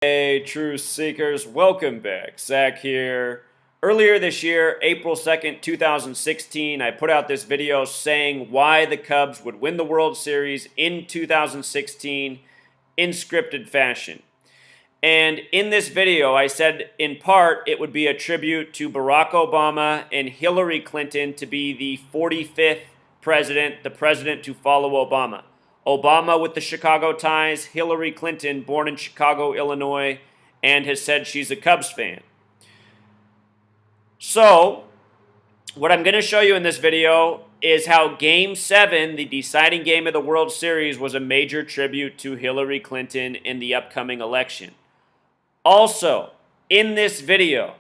Hey, truth seekers, welcome back. Zach here. Earlier this year, April 2nd, 2016, I put out this video saying why the Cubs would win the World Series in 2016 in scripted fashion. And in this video, I said in part it would be a tribute to Barack Obama and Hillary Clinton to be the 45th president, the president to follow Obama. Obama with the Chicago ties, Hillary Clinton, born in Chicago, Illinois, and has said she's a Cubs fan. So, what I'm going to show you in this video is how Game 7, the deciding game of the World Series, was a major tribute to Hillary Clinton in the upcoming election. Also, in this video,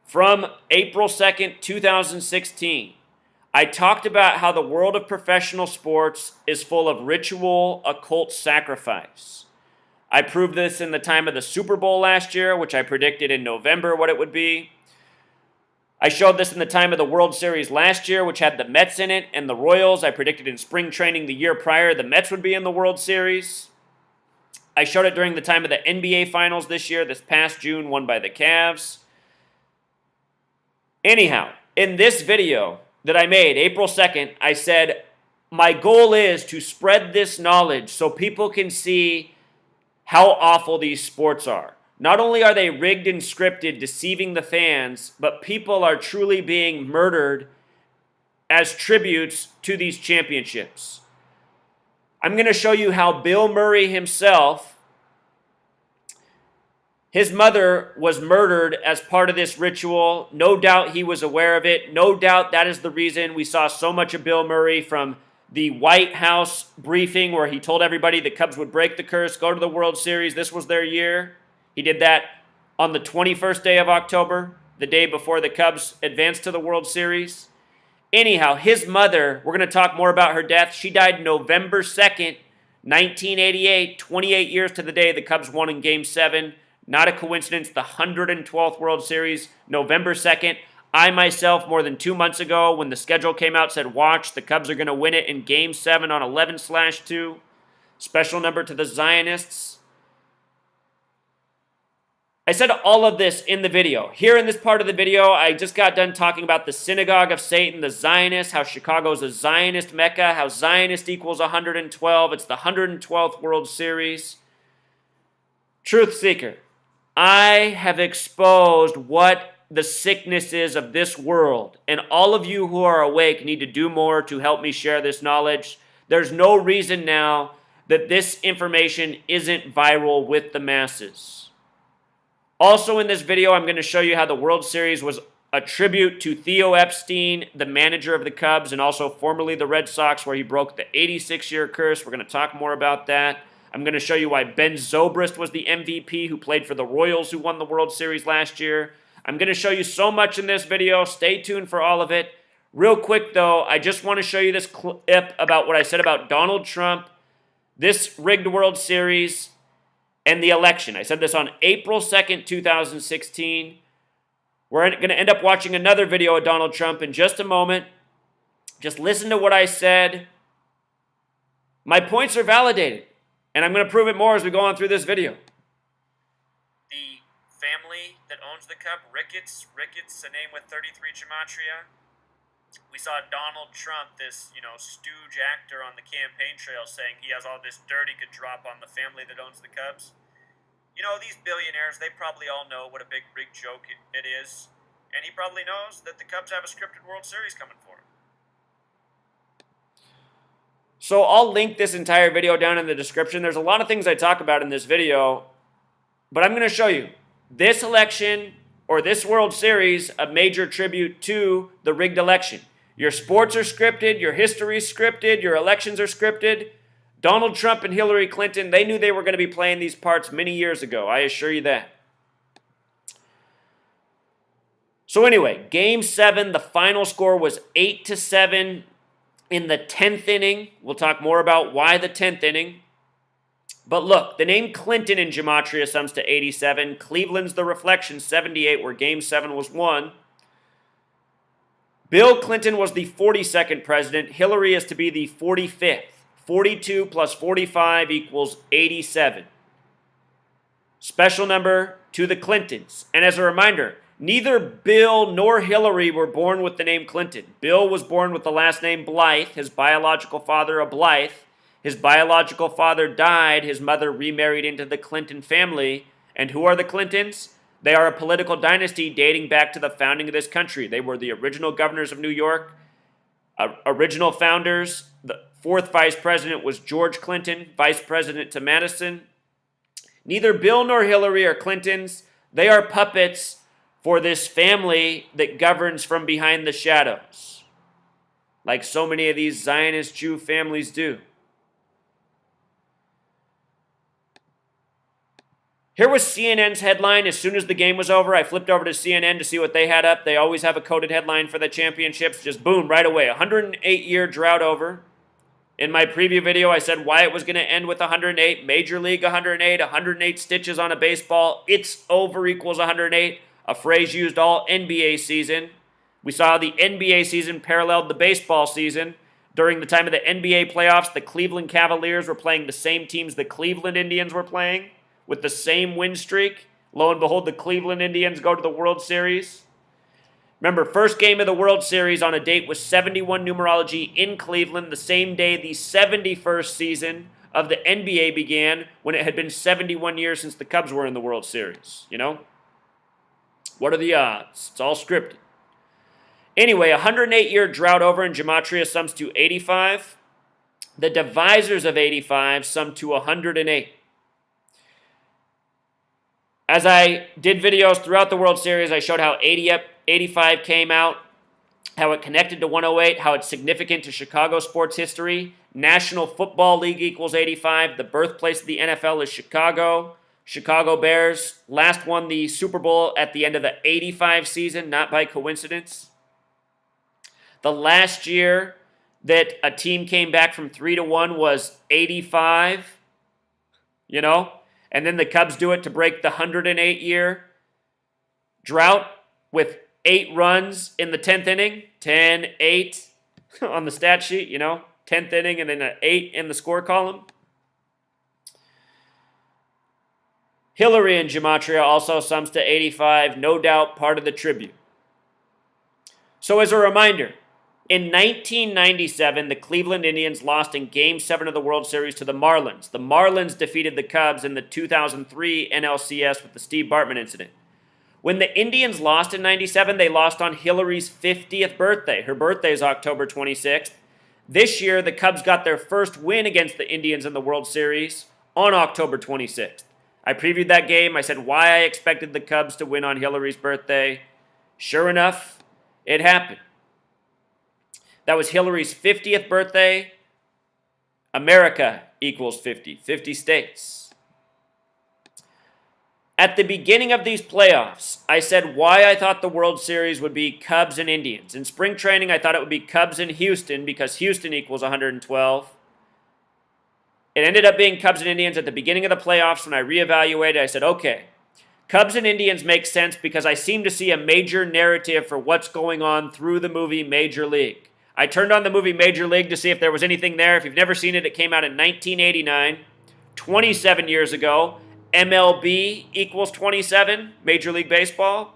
from April 2nd, 2016, I talked about how the world of professional sports is full of ritual, occult sacrifice. I proved this in the time of the Super Bowl last year, which I predicted in November what it would be. I showed this in the time of the World Series last year, which had the Mets in it, and the Royals. I predicted in spring training the year prior the Mets would be in the World Series. I showed it during the time of the NBA Finals this year, this past June, won by the Cavs. Anyhow, in this video that I made, April 2nd, I said, my goal is to spread this knowledge so people can see how awful these sports are. Not only are they rigged and scripted, deceiving the fans, but people are truly being murdered as tributes to these championships. I'm going to show you how Bill Murray himself, his mother was murdered as part of this ritual. No doubt he was aware of it. No doubt that is the reason we saw so much of Bill Murray from the White House briefing where he told everybody the Cubs would break the curse, go to the World Series. This was their year. He did that on the 21st day of October, the day before the Cubs advanced to the World Series. Anyhow, his mother, we're going to talk more about her death. She died November 2nd, 1988, 28 years to the day the Cubs won in Game 7. Not a coincidence, the 112th World Series, November 2nd. I myself, more than 2 months ago, when the schedule came out, said, watch, the Cubs are going to win it in Game 7 on 11/2. Special number to the Zionists. I said all of this in the video. Here in this part of the video, I just got done talking about the synagogue of Satan, the Zionists, how Chicago's a Zionist Mecca, how Zionist equals 112. It's the 112th World Series. Truth seeker, I have exposed what the sickness is of this world, and all of you who are awake need to do more to help me share this knowledge. There's no reason now that this information isn't viral with the masses. Also in this video, I'm going to show you how the World Series was a tribute to Theo Epstein, the manager of the Cubs, and also formerly the Red Sox, where he broke the 86-year curse. We're going to talk more about that. I'm going to show you why Ben Zobrist was the MVP who played for the Royals who won the World Series last year. I'm going to show you so much in this video. Stay tuned for all of it. Real quick, though, I just want to show you this clip about what I said about Donald Trump, this rigged World Series, and the election. I said this on April 2nd, 2016. We're going to end up watching another video of Donald Trump in just a moment. Just listen to what I said. My points are validated. And I'm going to prove it more as we go on through this video. The family that owns the Cub, Ricketts, a name with 33 gematria. We saw Donald Trump, this, stooge actor on the campaign trail saying he has all this dirt he could drop on the family that owns the Cubs. These billionaires, they probably all know what a big rig joke it is. And he probably knows that the Cubs have a scripted World Series coming for him. So I'll link this entire video down in the description. There's a lot of things I talk about in this video, but I'm going to show you this election or this World Series, a major tribute to the rigged election. Your sports are scripted, your history is scripted, your elections are scripted. Donald Trump and Hillary Clinton, they knew they were going to be playing these parts many years ago. I assure you that. So anyway, Game 7, the final score was 8-7. In the 10th inning, we'll talk more about why the 10th inning. But look, the name Clinton in gematria sums to 87. Cleveland's the reflection, 78, where Game 7 was won. Bill Clinton was the 42nd president. Hillary is to be the 45th. 42 plus 45 equals 87. Special number to the Clintons. And as a reminder, neither Bill nor Hillary were born with the name Clinton. Bill was born with the last name Blythe, his biological father a Blythe. His biological father died, his mother remarried into the Clinton family. And who are the Clintons? They are a political dynasty dating back to the founding of this country. They were the original governors of New York, original founders. The fourth vice president was George Clinton, vice president to Madison. Neither Bill nor Hillary are Clintons. They are puppets for this family that governs from behind the shadows, like so many of these Zionist Jew families do. Here was CNN's headline. As soon as the game was over, I flipped over to CNN to see what they had up. They always have a coded headline for the championships. Just boom, right away. 108-year drought over. In my preview video, I said why it was going to end with 108. Major League 108 stitches on a baseball. It's over equals 108, a phrase used all NBA season. We saw the NBA season paralleled the baseball season. During the time of the NBA playoffs, the Cleveland Cavaliers were playing the same teams the Cleveland Indians were playing, with the same win streak. Lo and behold, the Cleveland Indians go to the World Series. Remember, first game of the World Series on a date with 71 numerology in Cleveland, the same day the 71st season of the NBA began, when it had been 71 years since the Cubs were in the World Series. You know? What are the odds? It's all scripted. Anyway, 108-year drought over in Gematria sums to 85. The divisors of 85 sum to 108. As I did videos throughout the World Series, I showed how 85 came out, how it connected to 108, how it's significant to Chicago sports history. National Football League equals 85. The birthplace of the NFL is Chicago. Chicago Bears last won the Super Bowl at the end of the 85 season, not by coincidence. The last year that a team came back from 3-1 was 85, you know? And then the Cubs do it to break the 108-year drought with 8 runs in the 10th inning. 10-8 on the stat sheet, you know. 10th inning and then an 8 in the score column. Hillary in Gematria also sums to 85, no doubt part of the tribute. So as a reminder, in 1997, the Cleveland Indians lost in Game 7 of the World Series to the Marlins. The Marlins defeated the Cubs in the 2003 NLCS with the Steve Bartman incident. When the Indians lost in 97, they lost on Hillary's 50th birthday. Her birthday is October 26th. This year, the Cubs got their first win against the Indians in the World Series on October 26th. I previewed that game. I said why I expected the Cubs to win on Hillary's birthday. Sure enough, it happened. That was Hillary's 50th birthday. America equals 50. 50 states. At the beginning of these playoffs, I said why I thought the World Series would be Cubs and Indians. In spring training, I thought it would be Cubs and Houston because Houston equals 112. It ended up being Cubs and Indians at the beginning of the playoffs. When I reevaluated, I said, okay, Cubs and Indians make sense because I seem to see a major narrative for what's going on through the movie Major League. I turned on the movie Major League to see if there was anything there. If you've never seen it, it came out in 1989, 27 years ago. MLB equals 27, Major League Baseball.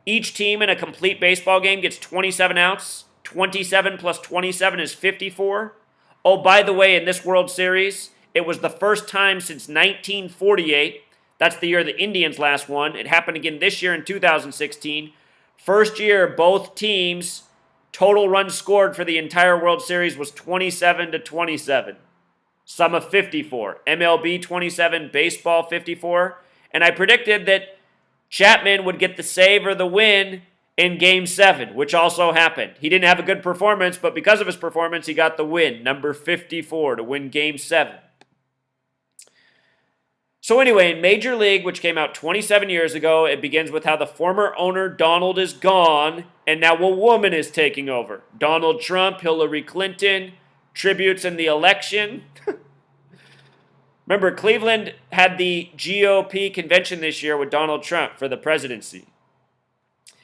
Each team in a complete baseball game gets 27 outs. 27 plus 27 is 54. Oh, by the way, in this World Series, it was the first time since 1948. That's the year the Indians last won. It happened again this year in 2016. First year, both teams' total runs scored for the entire World Series was 27-27. Sum of 54. MLB 27, baseball 54. And I predicted that Chapman would get the save or the win in Game 7, which also happened. He didn't have a good performance, but because of his performance, he got the win, number 54, to win Game 7. So anyway, in Major League, which came out 27 years ago, it begins with how the former owner, Donald, is gone, and now a woman is taking over. Donald Trump, Hillary Clinton, tributes in the election. Remember, Cleveland had the GOP convention this year with Donald Trump for the presidency.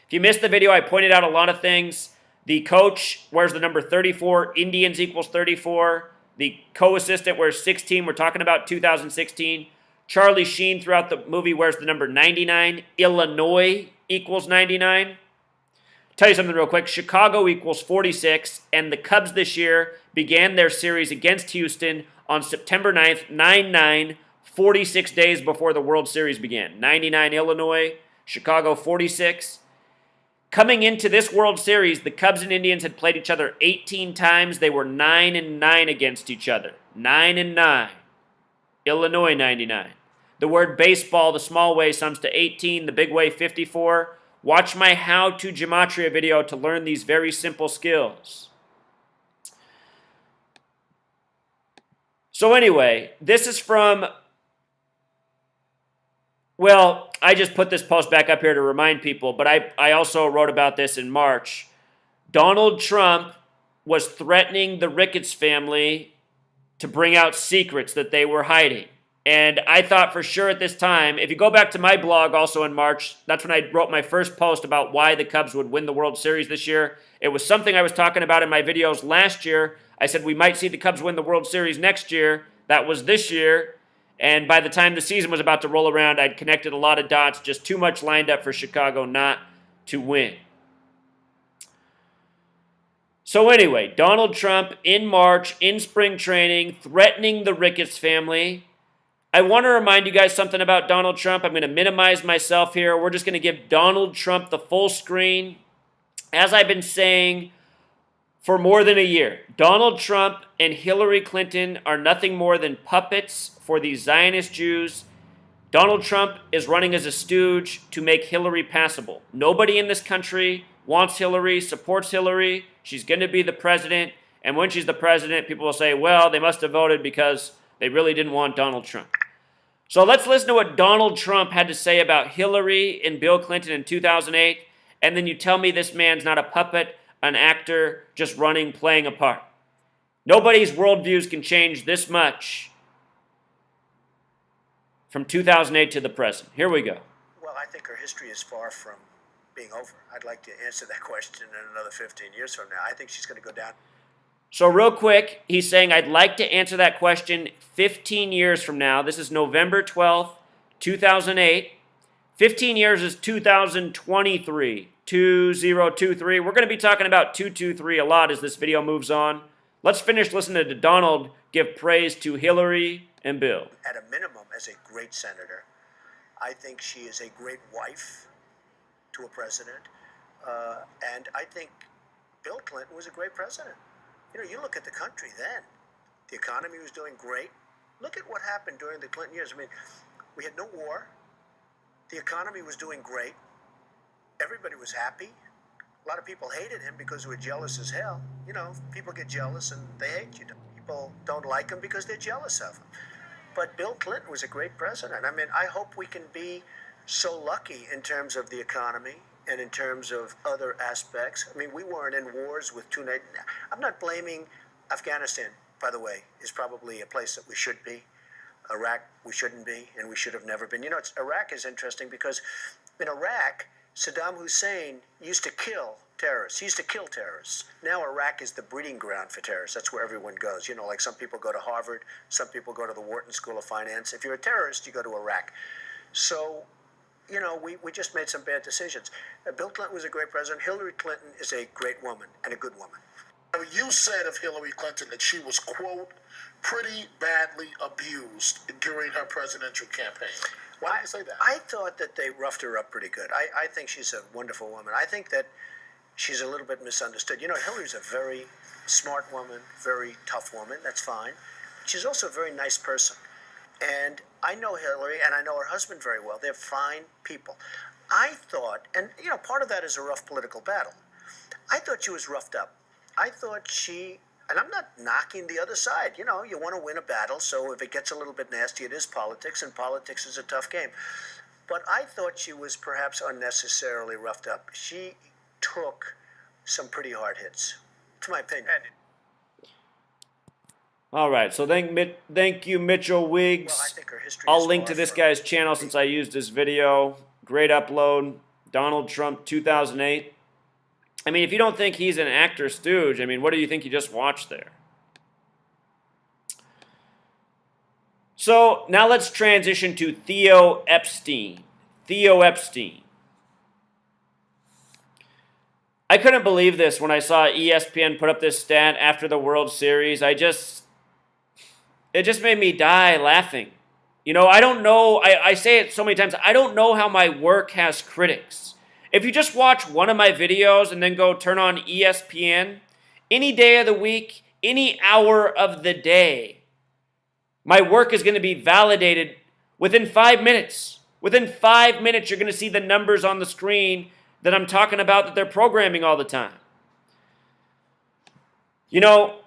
If you missed the video, I pointed out a lot of things. The coach wears the number 34. Indians equals 34. The co-assistant wears 16. We're talking about 2016. Charlie Sheen throughout the movie wears the number 99. Illinois equals 99. Tell you something real quick. Chicago equals 46, and the Cubs this year began their series against Houston on September 9th, 9-9, 46 days before the World Series began. 99 Illinois, Chicago 46. Coming into this World Series, the Cubs and Indians had played each other 18 times. They were 9-9 against each other. 9-9. Illinois 99. The word baseball, the small way, sums to 18, the big way 54. Watch my how-to gematria video to learn these very simple skills. So anyway, this is from, well, I just put this post back up here to remind people, but I also wrote about this in March. Donald Trump was threatening the Ricketts family to bring out secrets that they were hiding. And I thought for sure at this time, if you go back to my blog also in March, that's when I wrote my first post about why the Cubs would win the World Series this year. It was something I was talking about in my videos last year. I said we might see the Cubs win the World Series next year. That was this year. And by the time the season was about to roll around, I'd connected a lot of dots, just too much lined up for Chicago not to win. So anyway, Donald Trump in March, in spring training, threatening the Ricketts family. I want to remind you guys something about Donald Trump. I'm going to minimize myself here. We're just going to give Donald Trump the full screen. As I've been saying for more than a year, Donald Trump and Hillary Clinton are nothing more than puppets for these Zionist Jews. Donald Trump is running as a stooge to make Hillary passable. Nobody in this country wants Hillary, supports Hillary. She's going to be the president. And when she's the president, people will say, well, they must have voted because they really didn't want Donald Trump. So let's listen to what Donald Trump had to say about Hillary and Bill Clinton in 2008, and then you tell me this man's not a puppet, an actor, just running, playing a part. Nobody's worldviews can change this much from 2008 to the present. Here we go. Well, I think her history is far from being over. I'd like to answer that question in another 15 years from now. I think she's going to go down. So real quick, he's saying, I'd like to answer that question 15 years from now. This is November 12th, 2008. 15 years is 2023, 2023. We're going to be talking about 223 a lot as this video moves on. Let's finish listening to Donald give praise to Hillary and Bill. At a minimum, as a great senator, I think she is a great wife to a president. And I think Bill Clinton was a great president. You know, you look at the country then. The economy was doing great. Look at what happened during the Clinton years. I mean, we had no war. The economy was doing great. Everybody was happy. A lot of people hated him because they were jealous as hell. You know, people get jealous and they hate you. People don't like him because they're jealous of him. But Bill Clinton was a great president. I mean, I hope we can be so lucky in terms of the economy and in terms of other aspects. I mean, we weren't in wars with two nations. I'm not blaming Afghanistan, by the way, is probably a place that we should be. Iraq, we shouldn't be, and we should have never been. You know, Iraq is interesting because in Iraq, Saddam Hussein used to kill terrorists. He used to kill terrorists. Now Iraq is the breeding ground for terrorists. That's where everyone goes. You know, like some people go to Harvard, some people go to the Wharton School of Finance. If you're a terrorist, you go to Iraq. So, you know, we just made some bad decisions. Bill Clinton was a great president. Hillary Clinton is a great woman and a good woman. You said of Hillary Clinton that she was, quote, pretty badly abused during her presidential campaign. Why did you say that? I thought that they roughed her up pretty good. I think she's a wonderful woman. I think that she's a little bit misunderstood. You know, Hillary's a very smart woman, very tough woman. That's fine. She's also a very nice person. And I know Hillary, and I know her husband very well. They're fine people. I thought, and, you know, part of that is a rough political battle. I thought she was roughed up. I thought she, and I'm not knocking the other side. You know, you want to win a battle, so if it gets a little bit nasty, it is politics, and politics is a tough game. But I thought she was perhaps unnecessarily roughed up. She took some pretty hard hits, to my opinion. All right, so thank you, Mitchell Wiggs. Well, I think her history I'll is link far to this from guy's channel since I used his video. Great upload. Donald Trump 2008. I mean, if you don't think he's an actor stooge, I mean, what do you think you just watched there? So now let's transition to Theo Epstein. Theo Epstein. I couldn't believe this when I saw ESPN put up this stat after the World Series. It just made me die laughing. You know, I don't know, I say it so many times, I don't know how my work has critics. If you just watch one of my videos and then go turn on ESPN, any day of the week, any hour of the day, my work is going to be validated within 5 minutes. Within 5 minutes, you're going to see the numbers on the screen that I'm talking about that they're programming all the time. You know,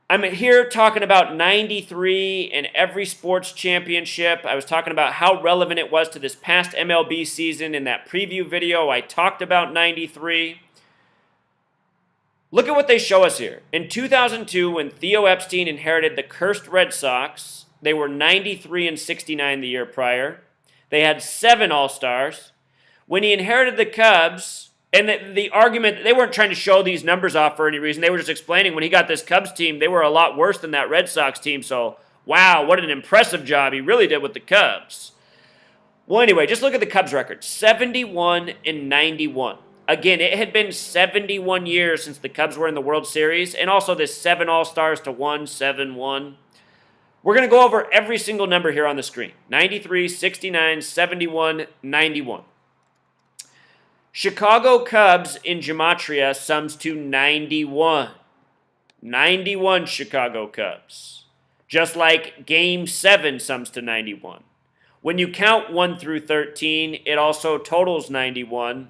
I'm here talking about 93 and every sports championship. I was talking about how relevant it was to this past MLB season in that preview video. I talked about 93. Look at what they show us here. In 2002, when Theo Epstein inherited the cursed Red Sox, they were 93 and 69 the year prior. They had 7 All-Stars. When he inherited the Cubs, and the argument, they weren't trying to show these numbers off for any reason. They were just explaining when he got this Cubs team, they were a lot worse than that Red Sox team. So, wow, what an impressive job he really did with the Cubs. Well, anyway, just look at the Cubs record, 71 and 91. Again, it had been 71 years since the Cubs were in the World Series, and also this 7 All-Stars to 1, 7-1. We're going to go over every single number here on the screen. 93, 69, 71, 91. Chicago Cubs in gematria sums to 91. 91 Chicago Cubs. Just like Game 7 sums to 91. When you count 1 through 13, it also totals 91.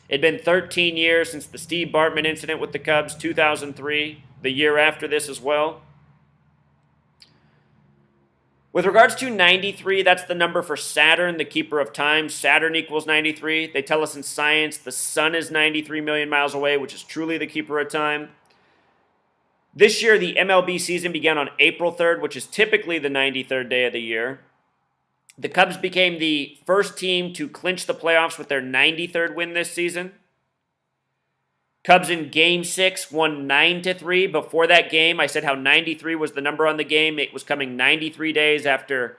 It had been 13 years since the Steve Bartman incident with the Cubs, 2003, the year after this as well. With regards to 93, that's the number for Saturn, the keeper of time. Saturn equals 93. They tell us in science the sun is 93 million miles away, which is truly the keeper of time. This year, the MLB season began on April 3rd, which is typically the 93rd day of the year. The Cubs became the first team to clinch the playoffs with their 93rd win this season. Cubs in Game 6 won 9-3. Before that game, I said how 93 was the number on the game. It was coming 93 days after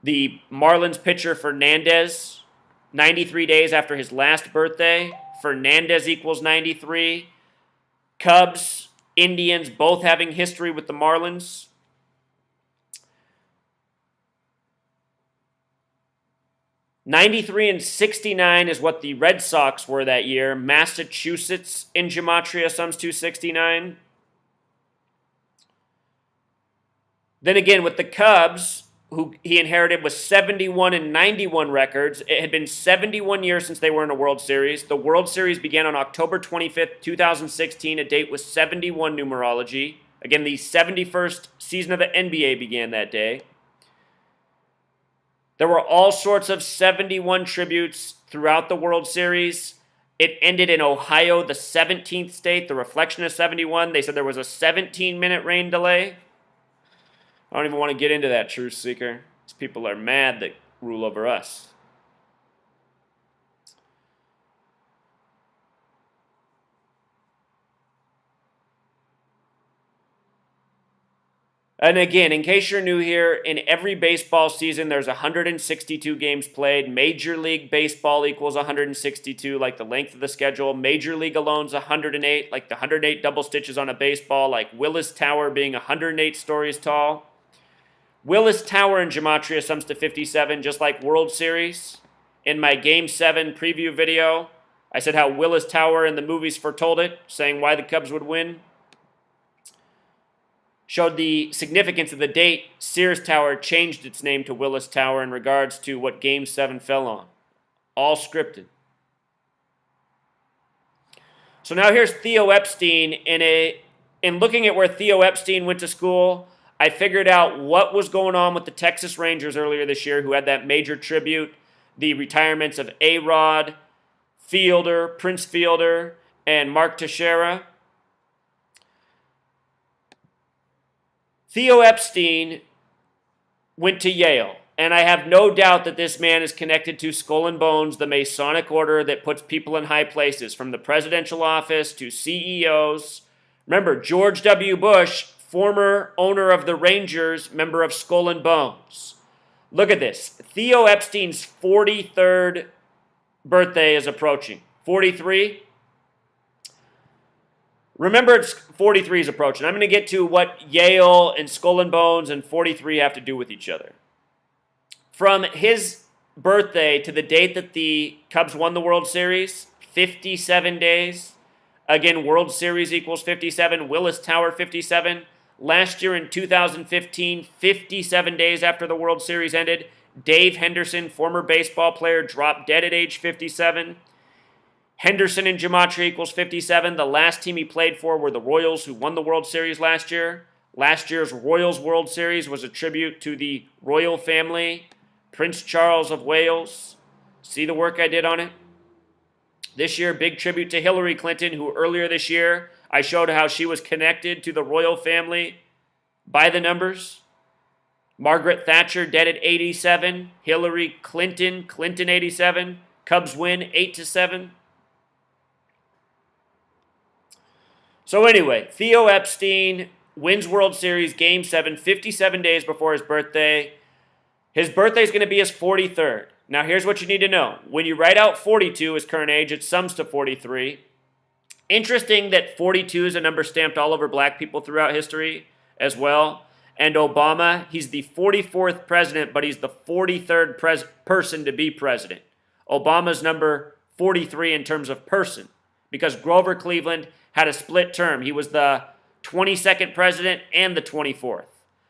the Marlins pitcher Fernandez. 93 days after his last birthday. Fernandez equals 93. Cubs, Indians, both having history with the Marlins. '93 and 69 is what the Red Sox were that year. Massachusetts in gematria sums to 69. Then again, with the Cubs, who he inherited with 71 and 91 records. It had been 71 years since they were in a World Series. The World Series began on October 25th, 2016, a date with 71 numerology. Again, the 71st season of the NBA began that day. There were all sorts of 71 tributes throughout the World Series. It ended in Ohio, the 17th state, the reflection of 71. They said there was a 17-minute rain delay. I don't even want to get into that, Truth Seeker. These people are mad that rule over us. And again, in case you're new here, in every baseball season, there's 162 games played. Major League Baseball equals 162, like the length of the schedule. Major League alone's 108, like the 108 double stitches on a baseball, like Willis Tower being 108 stories tall. Willis Tower in gematria sums to 57, just like World Series. In my Game 7 preview video, I said how Willis Tower in the movies foretold it, saying why the Cubs would win. Showed the significance of the date Sears Tower changed its name to Willis Tower in regards to what Game 7 fell on. All scripted. So now here's Theo Epstein. In looking at where Theo Epstein went to school, I figured out what was going on with the Texas Rangers earlier this year, who had that major tribute, the retirements of A-Rod, Fielder, Prince Fielder, and Mark Teixeira. Theo Epstein went to Yale, and I have no doubt that this man is connected to Skull and Bones, the Masonic order that puts people in high places, from the presidential office to CEOs. Remember, George W. Bush former owner of the Rangers, member of Skull and Bones. Look at this. Theo Epstein's 43rd birthday is approaching. 43? Remember, it's 43 is approaching. I'm going to get to what Yale and Skull and Bones and 43 have to do with each other. From his birthday to the date that the Cubs won the World Series, 57 days. Again, World Series equals 57. Willis Tower, 57. Last year in 2015, 57 days after the World Series ended, Dave Henderson, former baseball player, dropped dead at age 57. Henderson and Gematria equals 57. The last team he played for were the Royals, who won the World Series last year. Last year's Royals World Series was a tribute to the royal family, Prince Charles of Wales. See the work I did on it? This year, big tribute to Hillary Clinton, who earlier this year, I showed how she was connected to the royal family by the numbers. Margaret Thatcher dead at 87. Hillary Clinton, 87. Cubs win 8-7. So anyway, Theo Epstein wins World Series Game 7, 57 days before his birthday. His birthday is going to be his 43rd. Now here's what you need to know. When you write out 42, his current age, it sums to 43. Interesting that 42 is a number stamped all over black people throughout history as well. And Obama, he's the 44th president, but he's the 43rd person to be president. Obama's number 43 in terms of person, because Grover Cleveland had a split term. He was the 22nd president and the 24th.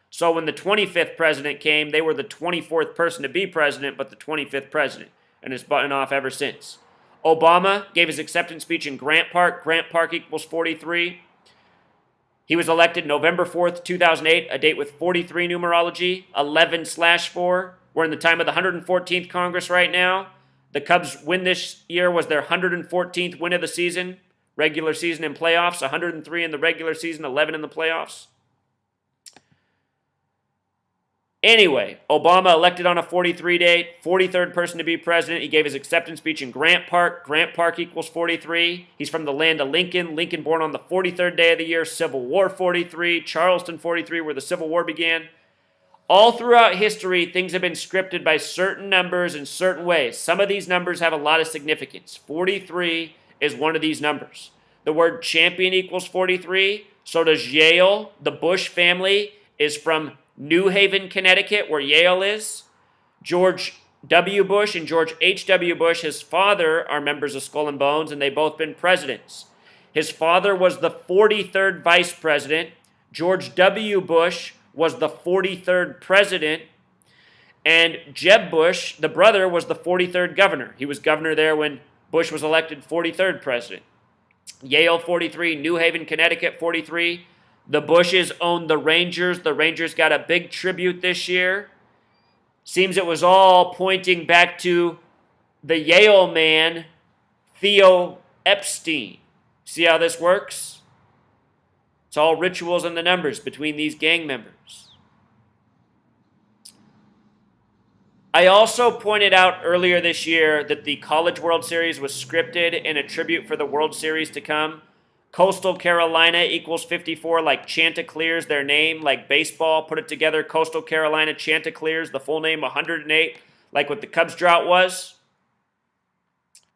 So when the 25th president came, they were the 24th person to be president, but the 25th president, and it's buttoned off ever since. Obama gave his acceptance speech in Grant Park. Grant Park equals 43. He was elected November 4th, 2008, a date with 43 numerology, 11/4. We're in the time of the 114th Congress right now. The Cubs' win this year was their 114th win of the season, regular season and playoffs, 103 in the regular season, 11 in the playoffs. Anyway, Obama elected on a 43 date, 43rd person to be president. He gave his acceptance speech in Grant Park. Grant Park equals 43. He's from the land of Lincoln. Lincoln born on the 43rd day of the year. Civil War 43. Charleston 43, where the Civil War began. All throughout history, things have been scripted by certain numbers in certain ways. Some of these numbers have a lot of significance. 43 is one of these numbers. The word champion equals 43. So does Yale. The Bush family is from New Haven, Connecticut, where Yale is. George W. Bush and George H.W. Bush, his father, are members of Skull and Bones, and they've both been presidents. His father was the 43rd vice president. George W. Bush was the 43rd president. And Jeb Bush, the brother, was the 43rd governor. He was governor there when Bush was elected 43rd president. Yale, 43. New Haven, Connecticut, 43. The Bushes owned the Rangers. The Rangers got a big tribute this year. Seems it was all pointing back to the Yale man, Theo Epstein. See how this works? It's all rituals and the numbers between these gang members. I also pointed out earlier this year that the College World Series was scripted in a tribute for the World Series to come. Coastal Carolina equals 54, like Chanticleer's their name, like baseball, put it together, Coastal Carolina Chanticleers, the full name 108, like what the Cubs drought was.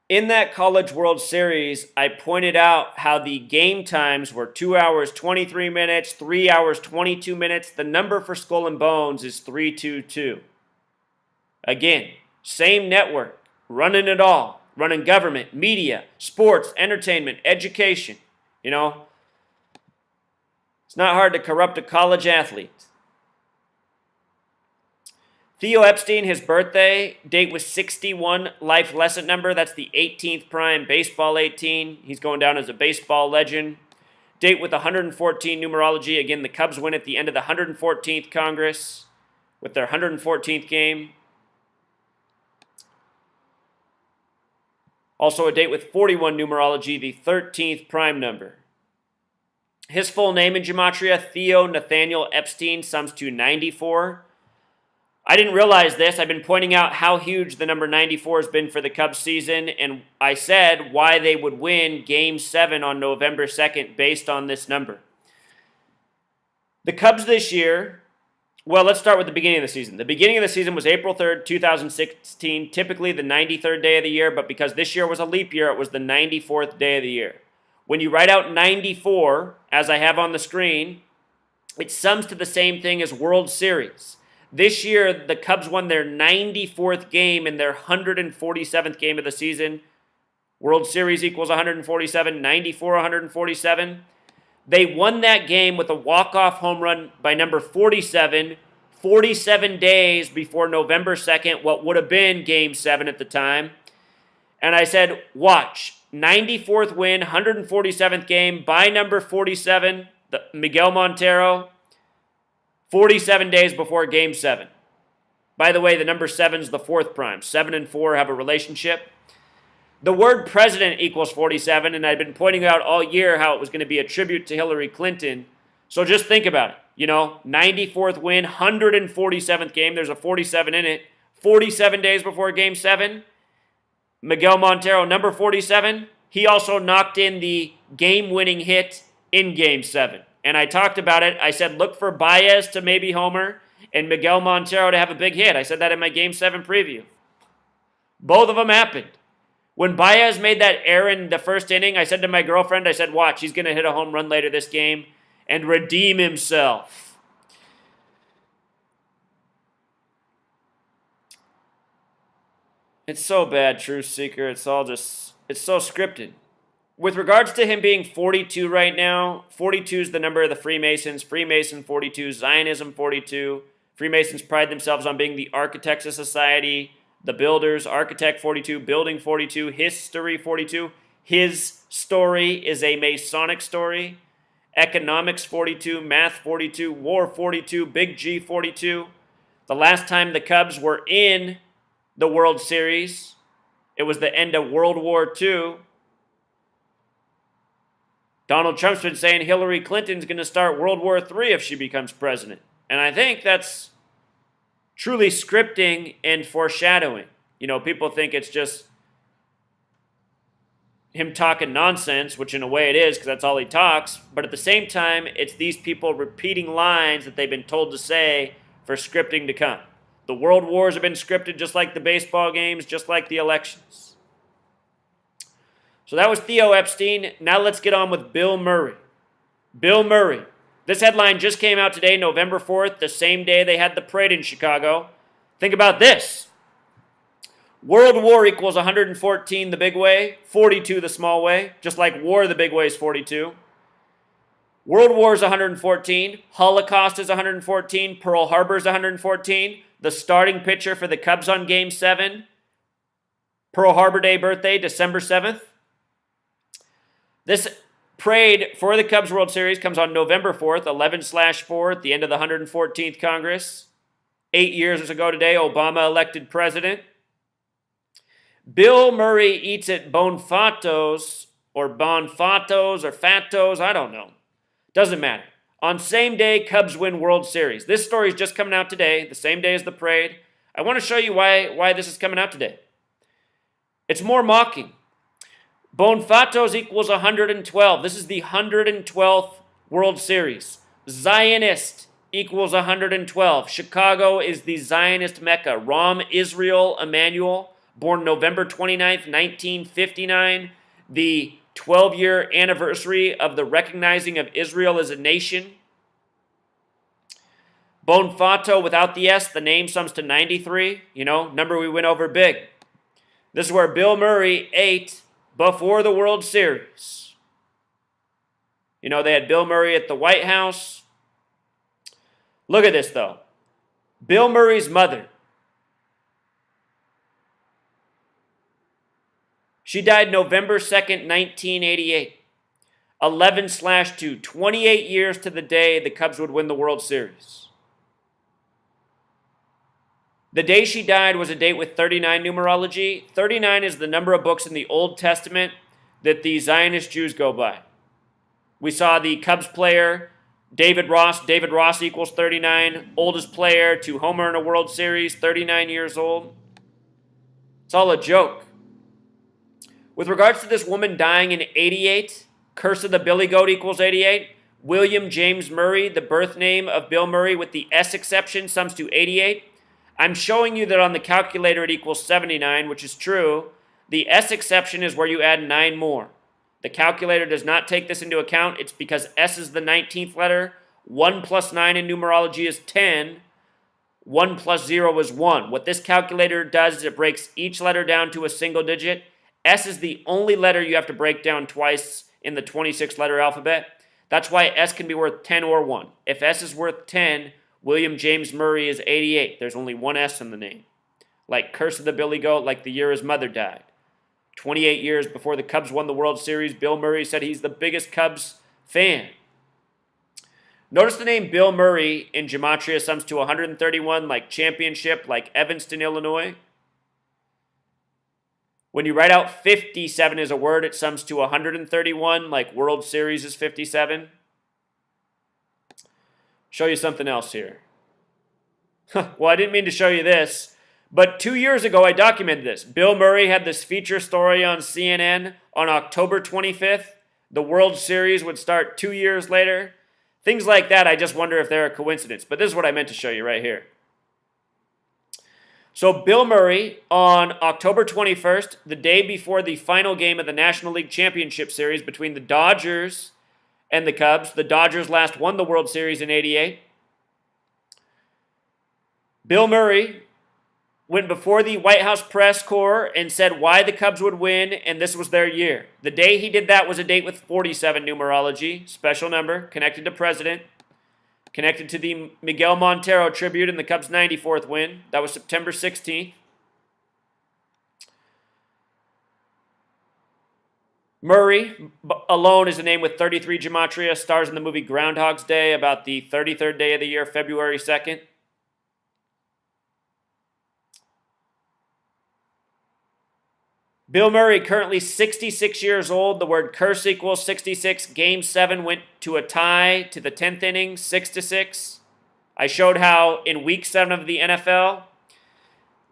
In that College World Series, I pointed out how the game times were 2 hours, 23 minutes, 3 hours, 22 minutes. The number for Skull and Bones is 322. Again, same network, running it all, running government, media, sports, entertainment, education. You know, it's not hard to corrupt a college athlete. Theo Epstein, his birthday date was 61, life lesson number. That's the 18th prime, baseball 18. He's going down as a baseball legend. Date with 114 numerology. Again, the Cubs win at the end of the 114th Congress with their 114th game. Also a date with 41 numerology, the 13th prime number. His full name in Gematria, Theo Nathaniel Epstein, sums to 94. I didn't realize this. I've been pointing out how huge the number 94 has been for the Cubs season, and I said why they would win Game 7 on November 2nd based on this number. The Cubs this year, well, let's start with the beginning of the season. The beginning of the season was April 3rd, 2016, typically the 93rd day of the year, but because this year was a leap year, it was the 94th day of the year. When you write out 94, as I have on the screen, it sums to the same thing as World Series. This year, the Cubs won their 94th game in their 147th game of the season. World Series equals 147, 94, 147. They won that game with a walk-off home run by number 47, 47 days before November 2nd, what would have been Game 7 at the time. And I said, watch, 94th win, 147th game by number 47, Miguel Montero, 47 days before Game 7. By the way, the number 7 is the fourth prime. 7 and 4 have a relationship. The word president equals 47, and I've been pointing out all year how it was going to be a tribute to Hillary Clinton. So just think about it. 94th win, 147th game. There's a 47 in it. 47 days before Game 7. Miguel Montero, number 47, he also knocked in the game-winning hit in Game 7. And I talked about it. I said, look for Baez to maybe homer and Miguel Montero to have a big hit. I said that in my Game 7 preview. Both of them happened. When Baez made that error in the first inning, I said to my girlfriend, I said, watch, he's going to hit a home run later this game and redeem himself. It's so bad, Truth Seeker. It's so scripted. With regards to him being 42 right now, 42 is the number of the Freemasons. Freemason 42, Zionism 42. Freemasons pride themselves on being the architects of society. The Builders, Architect 42, Building 42, History 42. His story is a Masonic story. Economics 42, Math 42, War 42, Big G 42. The last time the Cubs were in the World Series, it was the end of World War II. Donald Trump's been saying Hillary Clinton's going to start World War III if she becomes president. And I think that's truly scripting and foreshadowing. People think it's just him talking nonsense, which in a way it is because that's all he talks. But at the same time, it's these people repeating lines that they've been told to say for scripting to come. The world wars have been scripted just like the baseball games, just like the elections. So that was Theo Epstein. Now let's get on with Bill Murray. Bill Murray. This headline just came out today, November 4th, the same day they had the parade in Chicago. Think about this. World War equals 114 the big way, 42 the small way, just like war the big way is 42. World War is 114, Holocaust is 114, Pearl Harbor is 114. The starting pitcher for the Cubs on Game 7, Pearl Harbor Day birthday, December 7th. This parade for the Cubs World Series comes on November 4th, 11/4, at the end of the 114th Congress. 8 years ago today, Obama elected president. Bill Murray eats at Bonfatos or Fatos, I don't know. Doesn't matter. On same day, Cubs win World Series. This story is just coming out today, the same day as the parade. I want to show you why this is coming out today. It's more mocking. Bonfatos equals 112. This is the 112th World Series. Zionist equals 112. Chicago is the Zionist Mecca. Ram Israel Emanuel, born November 29th, 1959. The 12-year anniversary of the recognizing of Israel as a nation. Bonfato without the S, the name sums to 93. Number we went over big. This is where Bill Murray ate before the World Series. They had Bill Murray at the White House. Look at this, though. Bill Murray's mother. She died November 2nd, 1988. 11/2, 28 years to the day the Cubs would win the World Series. The day she died was a date with 39 numerology. 39 is the number of books in the Old Testament that the Zionist Jews go by. We saw the Cubs player, David Ross. David Ross equals 39. Oldest player to homer in a World Series, 39 years old. It's all a joke. With regards to this woman dying in 88, Curse of the Billy Goat equals 88. William James Murray, the birth name of Bill Murray with the S exception, sums to 88. I'm showing you that on the calculator it equals 79, which is true. The S exception is where you add 9 more. The calculator does not take this into account. It's because S is the 19th letter. 1 plus 9 in numerology is 10. 1 plus 0 is 1. What this calculator does is it breaks each letter down to a single digit. S is the only letter you have to break down twice in the 26-letter alphabet. That's why S can be worth 10 or 1. If S is worth 10, William James Murray is 88. There's only one S in the name. Like Curse of the Billy Goat, like the year his mother died. 28 years before the Cubs won the World Series, Bill Murray said he's the biggest Cubs fan. Notice the name Bill Murray in gematria sums to 131, like championship, like Evanston, Illinois. When you write out 57 as a word, it sums to 131, like World Series is 57. Show you something else here. Well, I didn't mean to show you this, but 2 years ago I documented this. Bill Murray had this feature story on CNN on October 25th. The World Series would start 2 years later. Things like that, I just wonder if they're a coincidence. But this is what I meant to show you right here. So Bill Murray, on October 21st, the day before the final game of the National League Championship Series between the Dodgers and the Cubs. The Dodgers last won the World Series in '88. Bill Murray went before the White House press corps and said why the Cubs would win, and this was their year. The day he did that was a date with 47 numerology, special number, connected to President, connected to the Miguel Montero tribute in the Cubs' 94th win. That was September 16th. Murray alone is a name with 33 gematria, stars in the movie Groundhog's Day about the 33rd day of the year, February 2nd. Bill Murray, currently 66 years old. The word curse equals 66. Game 7 went to a tie to the 10th inning, 6-6. I showed how in Week 7 of the NFL,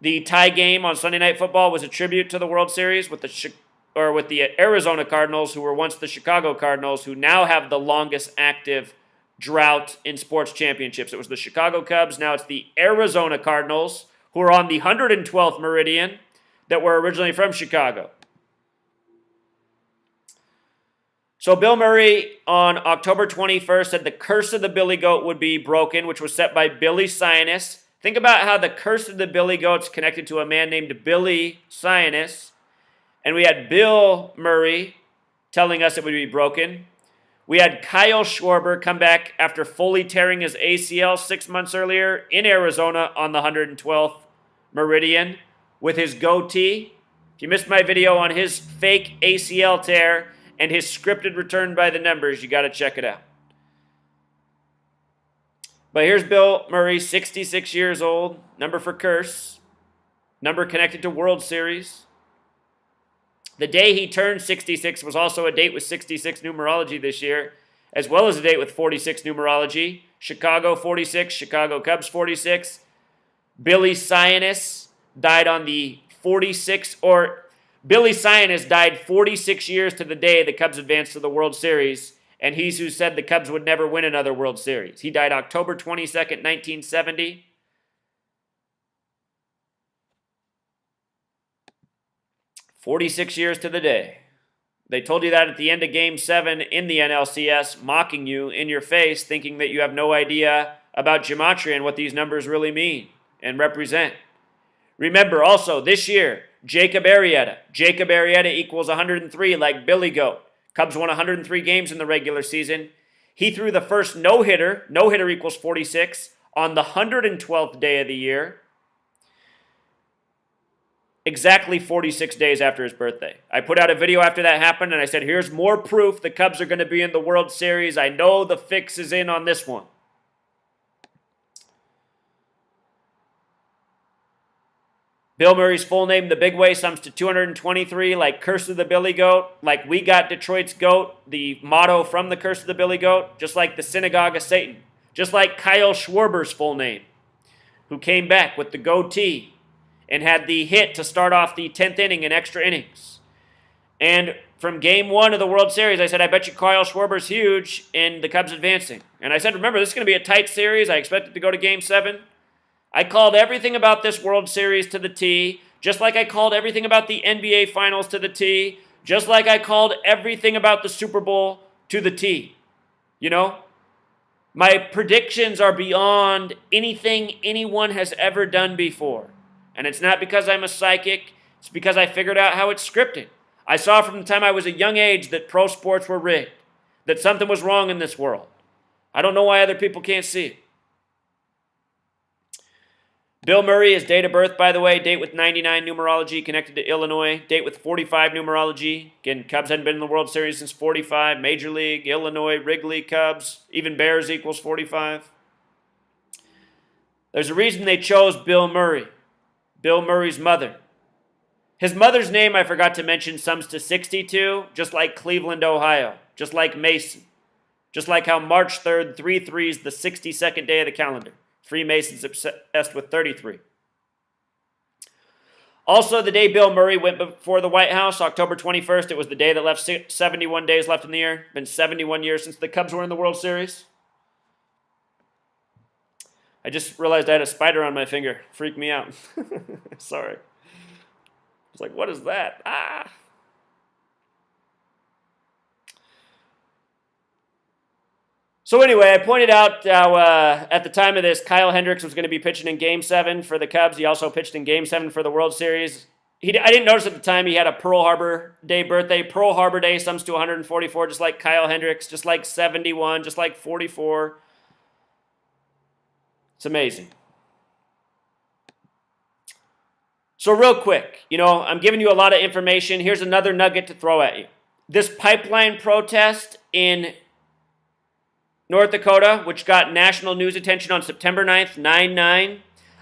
the tie game on Sunday Night Football was a tribute to the World Series with the Arizona Cardinals, who were once the Chicago Cardinals, who now have the longest active drought in sports championships. It was the Chicago Cubs. Now it's the Arizona Cardinals, who are on the 112th meridian, that were originally from Chicago. So Bill Murray on October 21st said the curse of the Billy Goat would be broken, which was set by Billy Sinus. Think about how the curse of the Billy Goat's connected to a man named Billy Sinus. And we had Bill Murray telling us it would be broken. We had Kyle Schwarber come back after fully tearing his ACL 6 months earlier in Arizona on the 112th meridian with his goatee. If you missed my video on his fake ACL tear and his scripted return by the numbers, you got to check it out. But here's Bill Murray, 66 years old, number for curse, number connected to World Series. The day he turned 66 was also a date with 66 numerology this year, as well as a date with 46 numerology. Chicago 46, Chicago Cubs 46. Billy Sinus died on the 46, or Billy Sinus died 46 years to the day the Cubs advanced to the World Series, and he's who said the Cubs would never win another World Series. He died October 22nd, 1970. "46 years to the day." They told you that at the end of Game 7 in the NLCS, mocking you in your face, thinking that you have no idea about gematria and what these numbers really mean and represent. Remember also, this year, Jacob Arrieta. Jacob Arrieta equals 103, like Billy Goat. Cubs won 103 games in the regular season. He threw the first no-hitter. No-hitter equals 46 on the 112th day of the year. Exactly 46 days after his birthday. I put out a video after that happened, and I said, here's more proof the Cubs are going to be in the World Series. I know the fix is in on this one. Bill Murray's full name, the big way, sums to 223, like Curse of the Billy Goat, like We Got Detroit's Goat, the motto from the Curse of the Billy Goat, just like the Synagogue of Satan, just like Kyle Schwarber's full name, who came back with the goatee and had the hit to start off the 10th inning in extra innings. And from game 1 of the World Series, I said, I bet you Kyle Schwarber's huge in the Cubs advancing. And I said, remember, this is going to be a tight series. I expect it to go to game 7. I called everything about this World Series to the T, just like I called everything about the NBA Finals to the T, just like I called everything about the Super Bowl to the T. You know? My predictions are beyond anything anyone has ever done before. And it's not because I'm a psychic. It's because I figured out how it's scripted. I saw from the time I was a young age that pro sports were rigged, that something was wrong in this world. I don't know why other people can't see it. Bill Murray, his date of birth, by the way, date with 99 numerology, connected to Illinois. Date with 45 numerology. Again, Cubs hadn't been in the World Series since 45. Major League, Illinois, Wrigley, Cubs. Even Bears equals 45. There's a reason they chose Bill Murray. Bill Murray's mother. His mother's name, I forgot to mention, sums to 62, just like Cleveland, Ohio. Just like Mason. Just like how March 3rd, 3-3 is the 62nd day of the calendar. Freemasons obsessed with 33. Also, the day Bill Murray went before the White House, October 21st, it was the day that left 71 days left in the year. Been 71 years since the Cubs were in the World Series. I just realized I had a spider on my finger. Freaked me out. Sorry. I was like, what is that? Ah! So anyway, I pointed out how at the time of this, Kyle Hendricks was going to be pitching in Game 7 for the Cubs. He also pitched in Game 7 for the World Series. I didn't notice at the time he had a Pearl Harbor Day birthday. Pearl Harbor Day sums to 144, just like Kyle Hendricks, just like 71, just like 44. It's amazing. So real quick, I'm giving you a lot of information. Here's another nugget to throw at you. This pipeline protest in North Dakota, which got national news attention on September 9th, 9/9.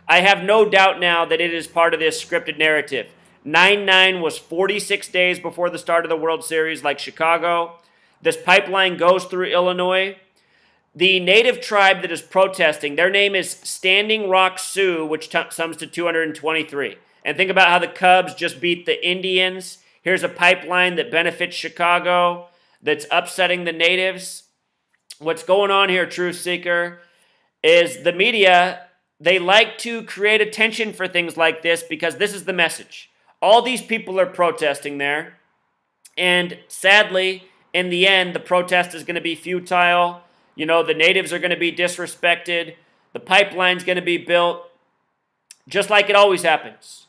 I have no doubt now that it is part of this scripted narrative. 9/9 was 46 days before the start of the World Series, like Chicago. This pipeline goes through Illinois. The native tribe that is protesting, their name is Standing Rock Sioux, which sums to 223. And think about how the Cubs just beat the Indians. Here's a pipeline that benefits Chicago, that's upsetting the natives. What's going on here, Truth Seeker, is the media, they like to create attention for things like this because this is the message. All these people are protesting there, and sadly, in the end, the protest is going to be futile. The natives are going to be disrespected. The pipeline's going to be built, just like it always happens.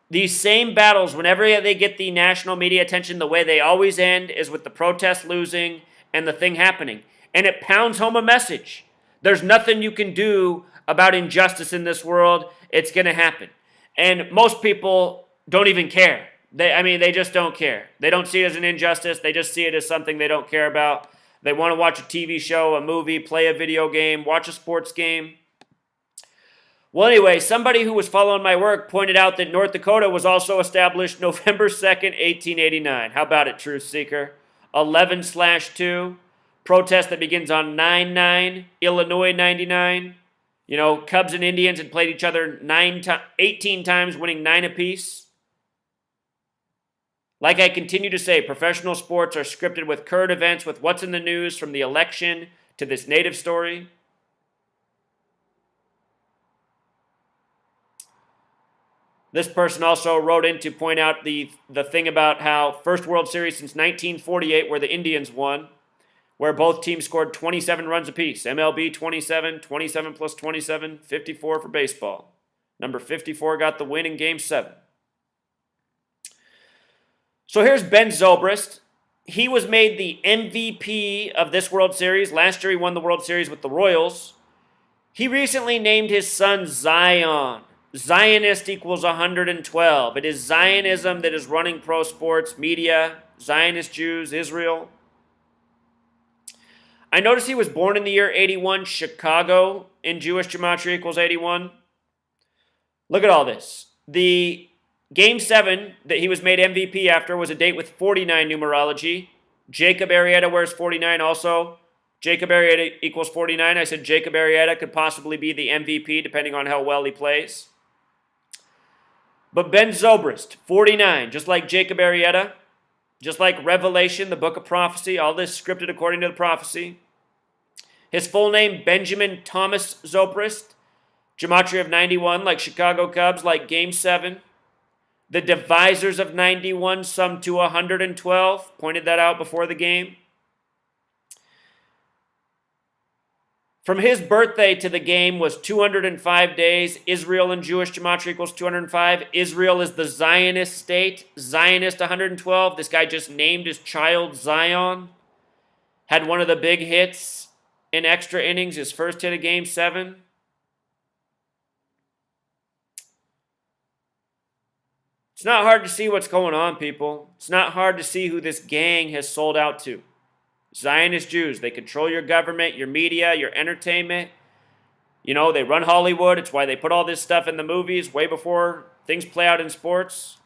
These same battles, whenever they get the national media attention, the way they always end is with the protest losing and the thing happening. And it pounds home a message. There's nothing you can do about injustice in this world. It's going to happen. And most people don't even care. They just don't care. They don't see it as an injustice. They just see it as something they don't care about. They want to watch a TV show, a movie, play a video game, watch a sports game. Well, anyway, somebody who was following my work pointed out that North Dakota was also established November 2nd, 1889. How about it, Truth Seeker? 11/2. Protest that begins on 9/9, Illinois 99. Cubs and Indians had played each other 18 times, winning 9 apiece. Like I continue to say, professional sports are scripted with current events, with what's in the news from the election to this native story. This person also wrote in to point out the thing about how first World Series since 1948 where the Indians won, where both teams scored 27 runs apiece. MLB 27, 27 plus 27, 54 for baseball. Number 54 got the win in Game 7. So here's Ben Zobrist. He was made the MVP of this World Series. Last year he won the World Series with the Royals. He recently named his son Zion. Zionist equals 112. It is Zionism that is running pro sports, media, Zionist Jews, Israel. I noticed he was born in the year 81, Chicago, in Jewish gematria equals 81. Look at all this. The Game 7 that he was made MVP after was a date with 49 numerology. Jacob Arrieta wears 49 also. Jacob Arrieta equals 49. I said Jacob Arrieta could possibly be the MVP depending on how well he plays. But Ben Zobrist, 49, just like Jacob Arrieta. just like Revelation, the book of prophecy, all this scripted according to the prophecy. His full name, Benjamin Thomas Zoprist. Gematria of 91, like Chicago Cubs, like Game 7. The divisors of 91 sum to 112. Pointed that out before the game. From his birthday to the game was 205 days. Israel in Jewish gematria equals 205. Israel is the Zionist state. Zionist 112. This guy just named his child Zion. Had one of the big hits in extra innings, his first hit of Game 7. It's not hard to see what's going on, people. It's not hard to see who this gang has sold out to. Zionist Jews. They control your government, your media, your entertainment. You know, they run Hollywood. It's why they put all this stuff in the movies way before things play out in sports.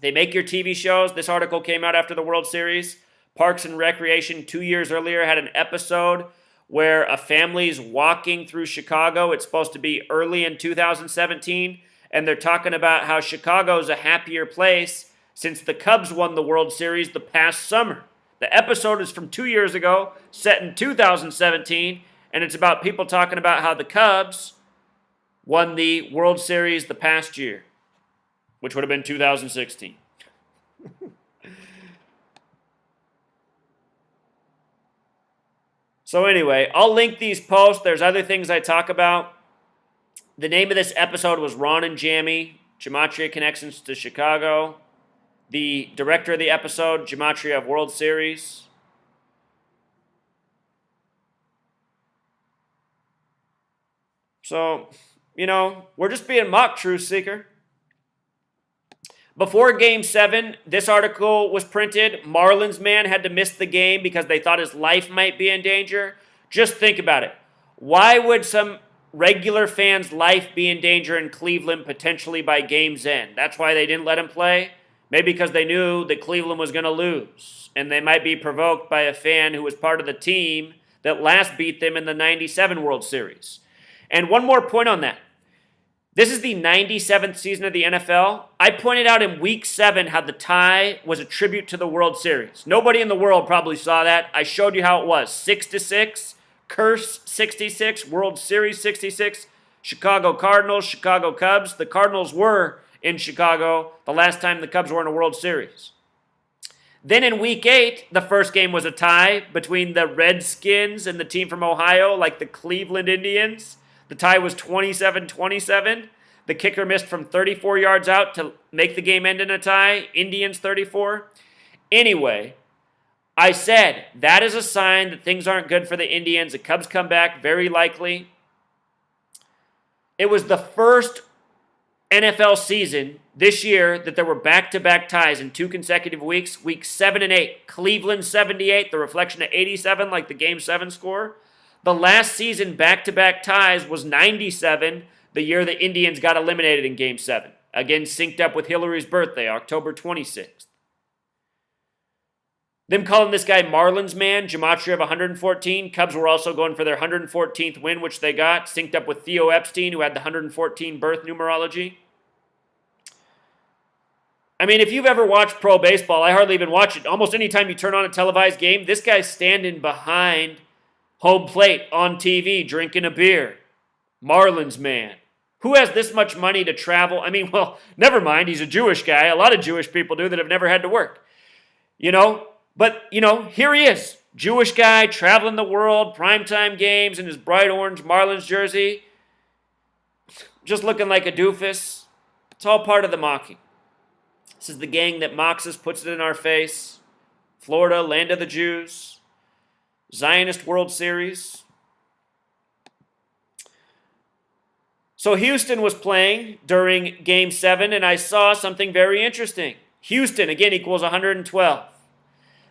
They make your TV shows. This article came out after the World Series. Parks and Recreation 2 years earlier had an episode where a family's walking through Chicago. It's supposed to be early in 2017. And they're talking about how Chicago's a happier place since the Cubs won the World Series the past summer. The episode is from 2 years ago, set in 2017, and it's about people talking about how the Cubs won the World Series the past year, which would have been 2016. So anyway, I'll link these posts. There's other things I talk about. The name of this episode was Ron and Jammy, Gematria Connections to Chicago. The director of the episode, Gematria of World Series. So, you know, we're just being mocked, Truth Seeker. Before Game 7, this article was printed. Marlins man had to miss the game because they thought his life might be in danger. Just think about it. Why would some regular fan's life be in danger in Cleveland potentially by game's end? That's why they didn't let him play. Maybe because they knew that Cleveland was going to lose. And they might be provoked by a fan who was part of the team that last beat them in the 97 World Series. And one more point on that. This is the 97th season of the NFL. I pointed out in Week 7 how the tie was a tribute to the World Series. Nobody in the world probably saw that. I showed you how it was. 6-6, Curse 66, World Series 66, Chicago Cardinals, Chicago Cubs. The Cardinals were in Chicago the last time the Cubs were in a World Series. Then in Week 8, the first game was a tie between the Redskins and the team from Ohio, like the Cleveland Indians. The tie was 27-27. The kicker missed from 34 yards out to make the game end in a tie. Indians 34. Anyway, I said that is a sign that things aren't good for the Indians. The Cubs come back, very likely. It was the first NFL season this year that there were back-to-back ties in 2 consecutive weeks. Weeks 7 and 8. Cleveland 78, the reflection of 87, like the Game 7 score. The last season back-to-back ties was 97, the year the Indians got eliminated in Game 7. Again, synced up with Hillary's birthday, October 26th. Them calling this guy Marlins man, Gematria of 114. Cubs were also going for their 114th win, which they got, synced up with Theo Epstein, who had the 114 birth numerology. I mean, if you've ever watched pro baseball, I hardly even watch it. Almost any time you turn on a televised game, this guy's standing behind home plate on TV, drinking a beer. Marlins man. Who has this much money to travel? I mean, well, never mind, he's a Jewish guy. A lot of Jewish people do that have never had to work. You know? But, you know, here he is. Jewish guy, traveling the world, primetime games in his bright orange Marlins jersey. Just looking like a doofus. It's all part of the mocking. This is the gang that mocks us, puts it in our face. Florida, land of the Jews. Zionist World Series. So Houston was playing during Game 7, and I saw something very interesting. Houston, again, equals 112.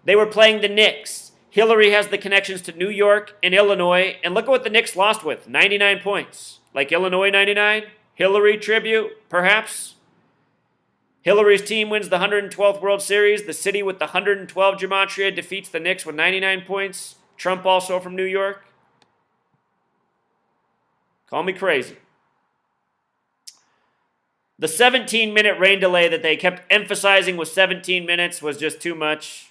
They were playing the Knicks. Hillary has the connections to New York and Illinois, and look at what the Knicks lost with, 99 points. Like Illinois 99? Hillary tribute, perhaps? Hillary's team wins the 112th World Series. The city with the 112 Gematria defeats the Knicks with 99 points. Trump also from New York. Call me crazy. The 17-minute rain delay that they kept emphasizing was 17 minutes was just too much.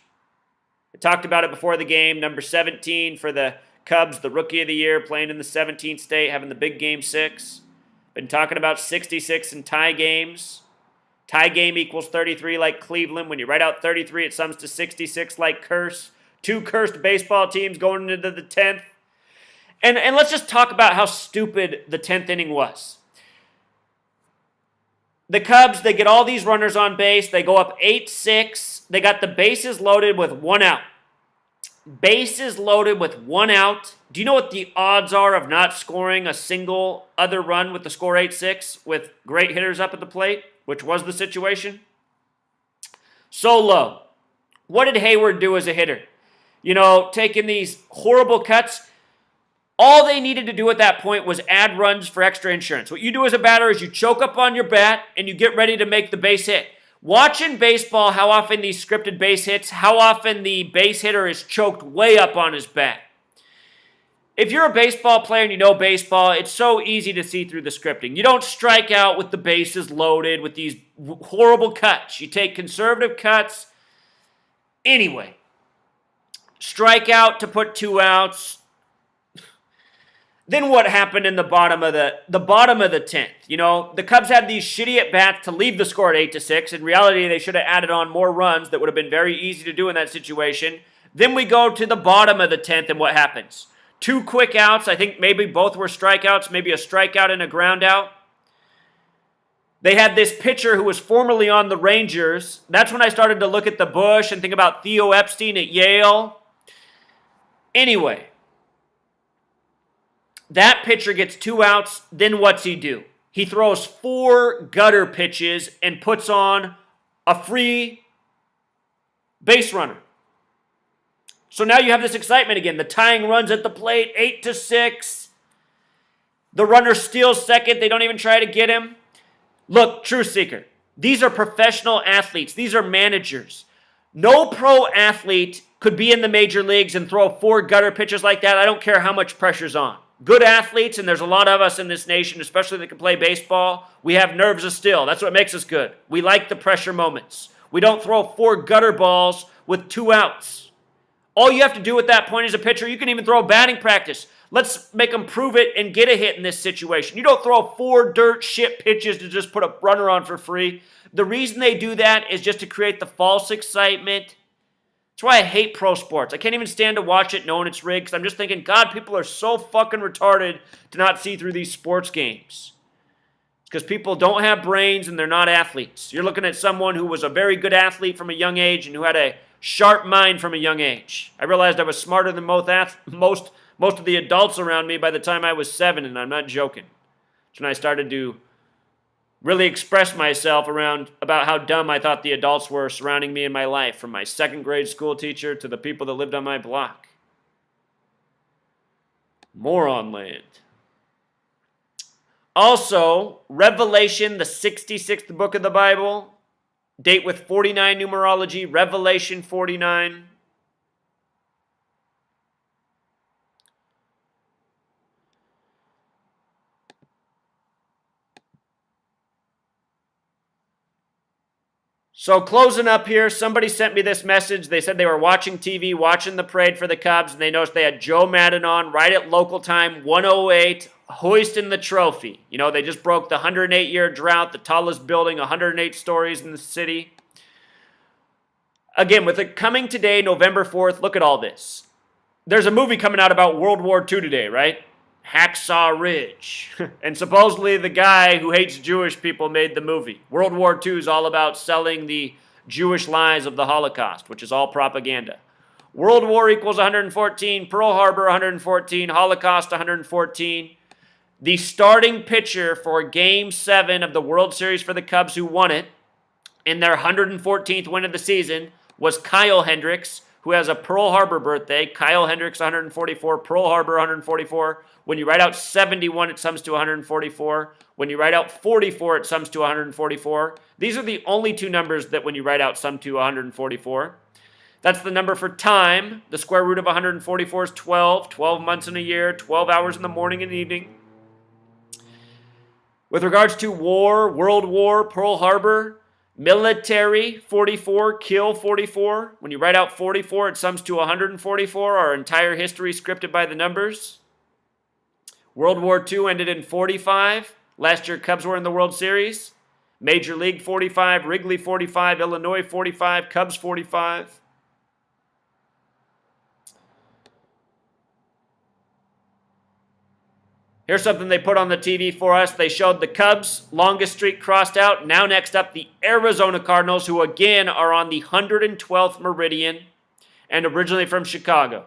I talked about it before the game. Number 17 for the Cubs, the rookie of the year, playing in the 17th state, having the big game 6. Been talking about 66 and tie games. Tie game equals 33 like Cleveland. When you write out 33, it sums to 66 like curse. 2 cursed baseball teams going into the 10th. And let's just talk about how stupid the 10th inning was. The Cubs, they get all these runners on base. They go up 8-6. They got the bases loaded with 1 out. Bases loaded with 1 out. Do you know what the odds are of not scoring a single other run with the score 8-6 with great hitters up at the plate, which was the situation? So low. What did Hayward do as a hitter? Taking these horrible cuts. All they needed to do at that point was add runs for extra insurance. What you do as a batter is you choke up on your bat and you get ready to make the base hit. Watching baseball, how often these scripted base hits, how often the base hitter is choked way up on his bat. If you're a baseball player and you know baseball, it's so easy to see through the scripting. You don't strike out with the bases loaded with these horrible cuts. You take conservative cuts. Anyway, strike out to put 2 outs. Then what happened in the bottom of the 10th? The Cubs had these shitty at-bats to leave the score at 8-6. In reality, they should have added on more runs that would have been very easy to do in that situation. Then we go to the bottom of the 10th, and what happens? 2 quick outs. I think maybe both were strikeouts, maybe a strikeout and a ground out. They had this pitcher who was formerly on the Rangers. That's when I started to look at the Bush and think about Theo Epstein at Yale. Anyway, that pitcher gets 2 outs, then what's he do? He throws 4 gutter pitches and puts on a free base runner. So now you have this excitement again. The tying runs at the plate, 8-6. The runner steals second. They don't even try to get him. Look, truth seeker. These are professional athletes. These are managers. No pro athlete could be in the major leagues and throw 4 gutter pitches like that. I don't care how much pressure's on. Good athletes, and there's a lot of us in this nation, especially that can play baseball, we have nerves of steel. That's what makes us good. We like the pressure moments. We don't throw 4 gutter balls with 2 outs. All you have to do at that point as a pitcher, you can even throw batting practice. Let's make them prove it and get a hit in this situation. You don't throw 4 dirt shit pitches to just put a runner on for free. The reason they do that is just to create the false excitement. That's why I hate pro sports. I can't even stand to watch it knowing it's rigged, because I'm just thinking, God, people are so fucking retarded to not see through these sports games. It's because people don't have brains and they're not athletes. You're looking at someone who was a very good athlete from a young age and who had a sharp mind from a young age. I realized I was smarter than most of the adults around me by the time I was 7, and I'm not joking. That's when I started to really express myself about how dumb I thought the adults were surrounding me in my life, from my 2nd grade school teacher to the people that lived on my block. Moron land. Also, Revelation, the 66th book of the Bible, date with 49 numerology, Revelation 49. So closing up here, somebody sent me this message. They said they were watching TV, watching the parade for the Cubs, and they noticed they had Joe Madden on right at local time, 1:08, hoisting the trophy. They just broke the 108-year drought, the tallest building, 108 stories in the city. Again, with it coming today, November 4th, look at all this. There's a movie coming out about World War II today, right? Hacksaw Ridge. And supposedly the guy who hates Jewish people made the movie. World War II is all about selling the Jewish lies of the Holocaust, which is all propaganda. World War equals 114, Pearl Harbor 114, Holocaust 114. The starting pitcher for Game 7 of the World Series for the Cubs, who won it, in their 114th win of the season, was Kyle Hendricks, who has a Pearl Harbor birthday. Kyle Hendricks, 144. Pearl Harbor, 144. When you write out 71, it sums to 144. When you write out 44, it sums to 144. These are the only 2 numbers that when you write out sum to 144. That's the number for time. The square root of 144 is 12. 12 months in a year, 12 hours in the morning and evening. With regards to war, World War, Pearl Harbor, military 44, kill 44. When you write out 44, it sums to 144. Our entire history scripted by the numbers. World War II ended in 45. Last year, Cubs were in the World Series. Major League 45, Wrigley 45, Illinois 45, Cubs 45. Here's something they put on the TV for us. They showed the Cubs' longest streak crossed out. Now next up, the Arizona Cardinals, who again are on the 112th meridian and originally from Chicago.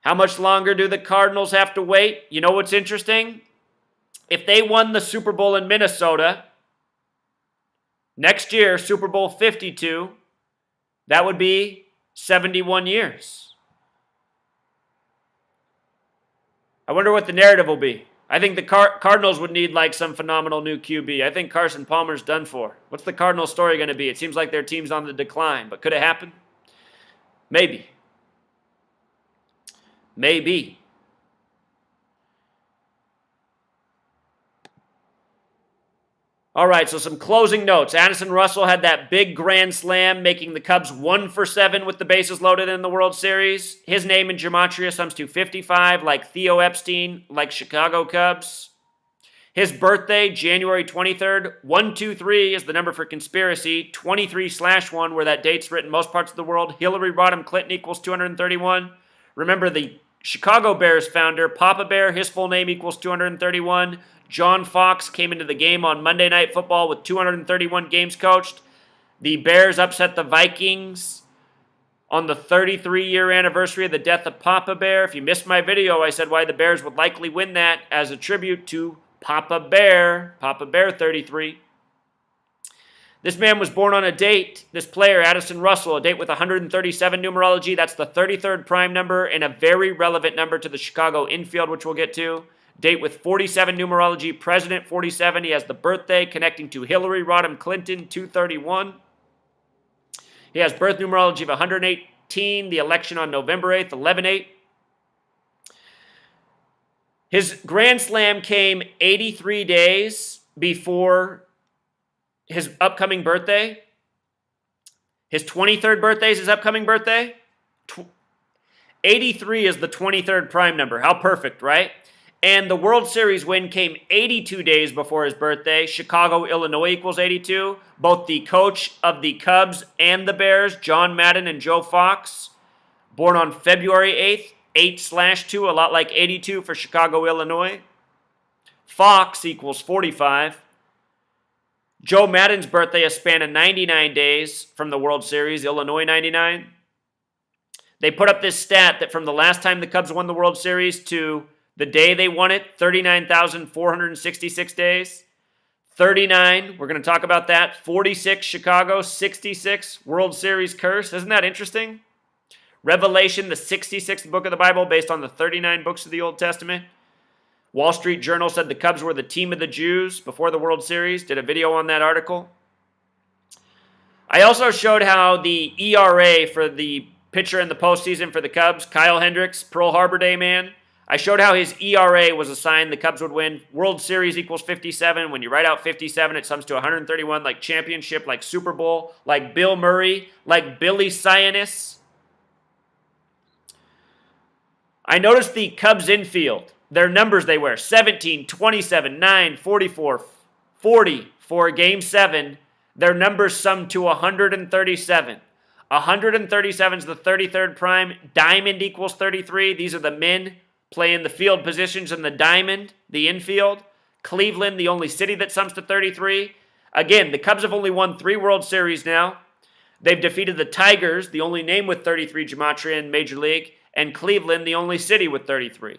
How much longer do the Cardinals have to wait? You know what's interesting? If they won the Super Bowl in Minnesota next year, Super Bowl 52, that would be 71 years. I wonder what the narrative will be. I think the Cardinals would need like some phenomenal new QB. I think Carson Palmer's done for. What's the Cardinals story going to be? It seems like their team's on the decline, but could it happen? Maybe. Maybe. All right, so some closing notes. Addison Russell had that big grand slam, making the Cubs 1 for 7 with the bases loaded in the World Series. His name in gematria sums to 55, like Theo Epstein, like Chicago Cubs. His birthday, January 23rd, 123 is the number for conspiracy. 23/1, where that date's written most parts of the world. Hillary Rodham Clinton equals 231. Remember the Chicago Bears founder, Papa Bear, his full name equals 231. John Fox came into the game on Monday Night Football with 231 games coached. The Bears upset the Vikings on the 33-year anniversary of the death of Papa Bear. If you missed my video, I said why the Bears would likely win that as a tribute to Papa Bear 33. This man was born on a date, this player, Addison Russell, a date with 137 numerology. That's the 33rd prime number and a very relevant number to the Chicago infield, which we'll get to. Date with 47 numerology, President 47. He has the birthday connecting to Hillary Rodham Clinton, 231. He has birth numerology of 118, the election on November 8th, 11/8. His Grand Slam came 83 days before his upcoming birthday. His 23rd birthday is his upcoming birthday. 83 is the 23rd prime number. How perfect, right? And the World Series win came 82 days before his birthday. Chicago, Illinois equals 82. Both the coach of the Cubs and the Bears, John Madden and Joe Fox, born on February 8th, 8/2, a lot like 82 for Chicago, Illinois. Fox equals 45. Joe Madden's birthday, a span of 99 days from the World Series, Illinois 99. They put up this stat that from the last time the Cubs won the World Series to the day they won it, 39,466 days. 39, we're going to talk about that. 46, Chicago. 66, World Series curse. Isn't that interesting? Revelation, the 66th book of the Bible, based on the 39 books of the Old Testament. Wall Street Journal said the Cubs were the team of the Jews before the World Series. Did a video on that article. I also showed how the ERA for the pitcher in the postseason for the Cubs, Kyle Hendricks, Pearl Harbor Day man, I showed how his ERA was a sign the Cubs would win. World Series equals 57. When you write out 57, it sums to 131, like championship, like Super Bowl, like Bill Murray, like Billy Sionis. I noticed the Cubs infield, their numbers they wear, 17, 27, 9, 44, 40 for Game 7. Their numbers sum to 137. 137 is the 33rd prime. Diamond equals 33. These are the men playing the field positions in the diamond, the infield. Cleveland, the only city that sums to 33. Again, the Cubs have only won 3 World Series now. They've defeated the Tigers, the only name with 33 gematria in Major League, and Cleveland, the only city with 33.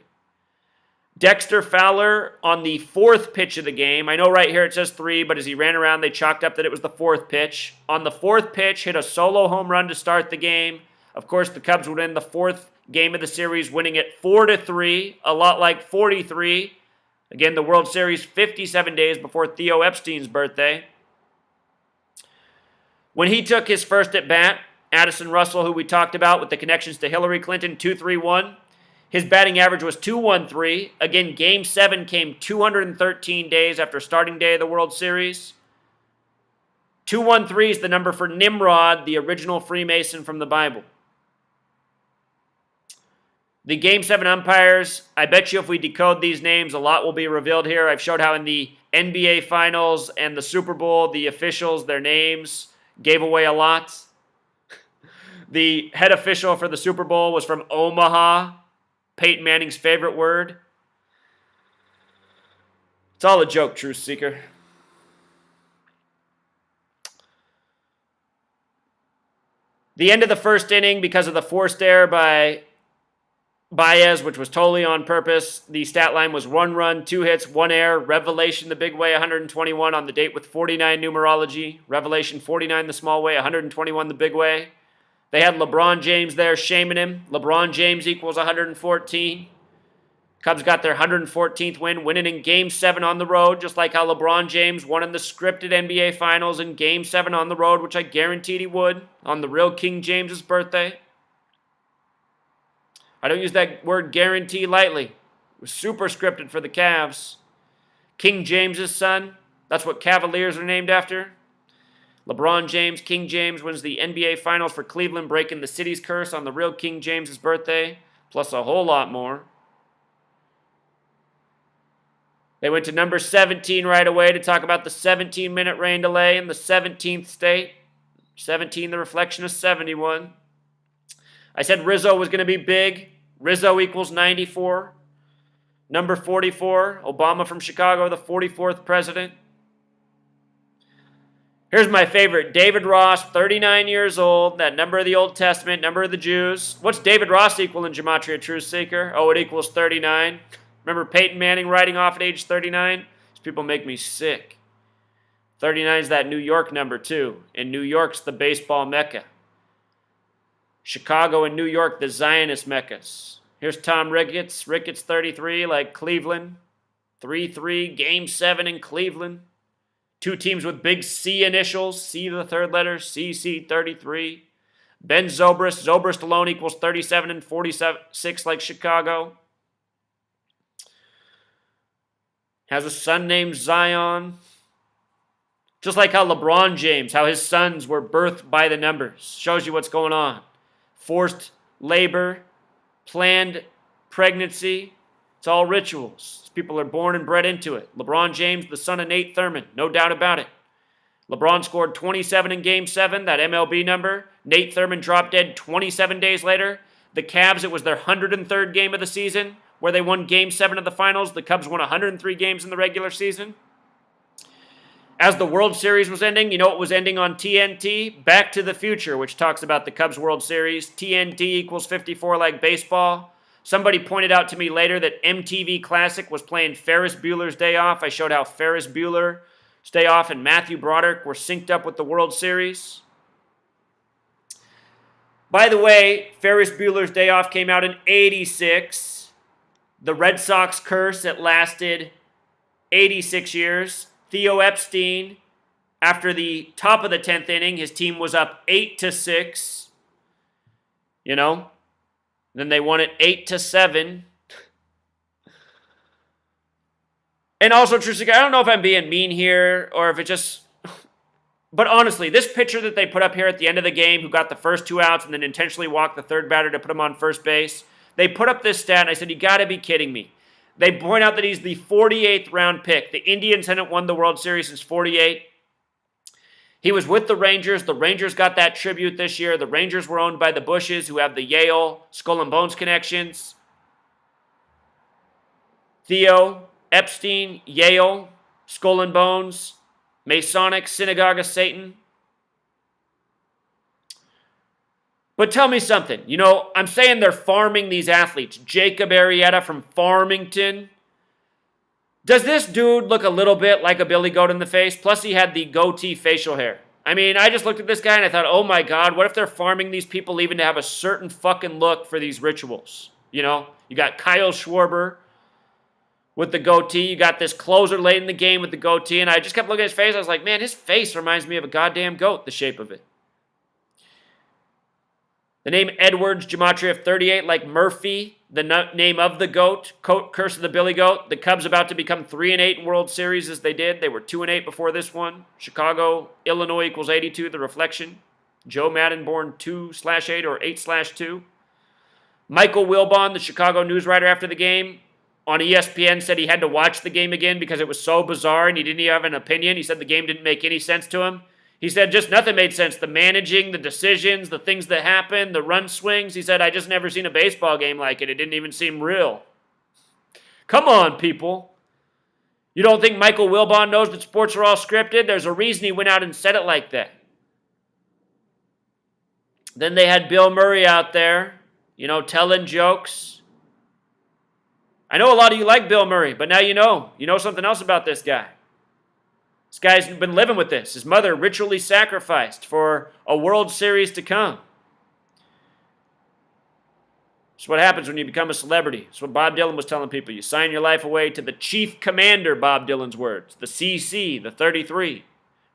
Dexter Fowler on the 4th pitch of the game. I know right here it says 3, but as he ran around, they chalked up that it was the 4th pitch. On the 4th pitch, hit a solo home run to start the game. Of course, the Cubs would win the 4th game of the series, winning it 4-3, a lot like 43. Again, the World Series 57 days before Theo Epstein's birthday. When he took his first at bat, Addison Russell, who we talked about with the connections to Hillary Clinton, 231, His batting average was 213. Again, Game 7 came 213 days after starting day of the World Series. 213 is the number for Nimrod, the original Freemason from the Bible. The Game 7 umpires, I bet you if we decode these names, a lot will be revealed here. I've showed how in the NBA Finals and the Super Bowl, the officials, their names gave away a lot. The head official for the Super Bowl was from Omaha, Peyton Manning's favorite word. It's all a joke, Truth Seeker. The end of the first inning, because of the forced error by Baez, which was totally on purpose, the stat line was 1 run, 2 hits, 1 error. Revelation the big way, 121 on the date with 49 numerology. Revelation 49 the small way, 121 the big way. They had LeBron James there shaming him. LeBron James equals 114. Cubs got their 114th win, winning in Game 7 on the road, just like how LeBron James won in the scripted NBA Finals in Game 7 on the road, which I guaranteed he would, on the real King James's birthday. I don't use that word guarantee lightly. It was super scripted for the Cavs. King James's son, that's what Cavaliers are named after. LeBron James, King James, wins the NBA Finals for Cleveland, breaking the city's curse on the real King James's birthday, plus a whole lot more. They went to number 17 right away to talk about the 17-minute rain delay in the 17th state. 17, the reflection of 71. I said Rizzo was going to be big. Rizzo equals 94. Number 44, Obama from Chicago, the 44th president. Here's my favorite, David Ross, 39 years old, that number of the Old Testament, number of the Jews. What's David Ross equal in Gematria Truth Seeker? Oh, it equals 39. Remember Peyton Manning riding off at age 39? These people make me sick. 39 is that New York number, too. And New York's the baseball mecca. Chicago and New York, the Zionist meccas. Here's Tom Ricketts. Ricketts 33, like Cleveland. 3-3, Game 7 in Cleveland. 2 teams with big C initials. C the third letter, CC 33. Ben Zobrist. Zobrist alone equals 37 and 46 like Chicago. Has a son named Zion. Just like how LeBron James, how his sons were birthed by the numbers. Shows you what's going on. Forced labor, planned pregnancy. It's all rituals. People are born and bred into it. LeBron James, the son of Nate Thurmond, no doubt about it. LeBron scored 27 in Game 7, that MLB number. Nate Thurmond dropped dead 27 days later. The Cavs, it was their 103rd game of the season, where they won Game 7 of the finals. The Cubs won 103 games in the regular season. As the World Series was ending, you know what was ending on TNT? Back to the Future, which talks about the Cubs World Series. TNT equals 54 like baseball. Somebody pointed out to me later that MTV Classic was playing Ferris Bueller's Day Off. I showed how Ferris Bueller's Day Off and Matthew Broderick were synced up with the World Series. By the way, Ferris Bueller's Day Off came out in '86. The Red Sox curse, it lasted 86 years. Theo Epstein, after the top of the 10th inning, his team was up 8-6. You know? Then they won it 8-7. And also, Trusik, I don't know if I'm being mean here or if it just... But honestly, this pitcher that they put up here at the end of the game, who got the first 2 outs and then intentionally walked the third batter to put him on first base, they put up this stat and I said, you got to be kidding me. They point out that he's the 48th round pick. The Indians hadn't won the World Series since '48. He was with the Rangers. The Rangers got that tribute this year. The Rangers were owned by the Bushes, who have the Yale Skull and Bones connections. Theo Epstein, Yale, Skull and Bones, Masonic, Synagogue of Satan. But tell me something. You know, I'm saying they're farming these athletes. Jacob Arrieta from Farmington. Does this dude look a little bit like a Billy Goat in the face? Plus, he had the goatee facial hair. I mean, I just looked at this guy and I thought, oh my God, what if they're farming these people even to have a certain fucking look for these rituals? You know, you got Kyle Schwarber with the goatee. You got this closer late in the game with the goatee. And I just kept looking at his face. I was like, man, his face reminds me of a goddamn goat, the shape of it. The name Edwards, gematria of 38, like Murphy, the name of the GOAT, Curse of the Billy Goat. The Cubs about to become 3-8 in World Series as they did. They were 2-8 before this one. Chicago, Illinois equals 82, the reflection. Joe Madden born 2/8 or 8/2. Michael Wilbon, the Chicago news writer after the game, on ESPN said he had to watch the game again because it was so bizarre and he didn't even have an opinion. He said the game didn't make any sense to him. He said just nothing made sense. The managing, the decisions, the things that happened, the run swings. He said, I just never seen a baseball game like it. It didn't even seem real. Come on, people. You don't think Michael Wilbon knows that sports are all scripted? There's a reason he went out and said it like that. Then they had Bill Murray out there, telling jokes. I know a lot of you like Bill Murray, but now you know. You know something else about this guy. This guy's been living with this. His mother ritually sacrificed for a World Series to come. It's what happens when you become a celebrity. It's what Bob Dylan was telling people. You sign your life away to the chief commander, Bob Dylan's words. The CC, the 33,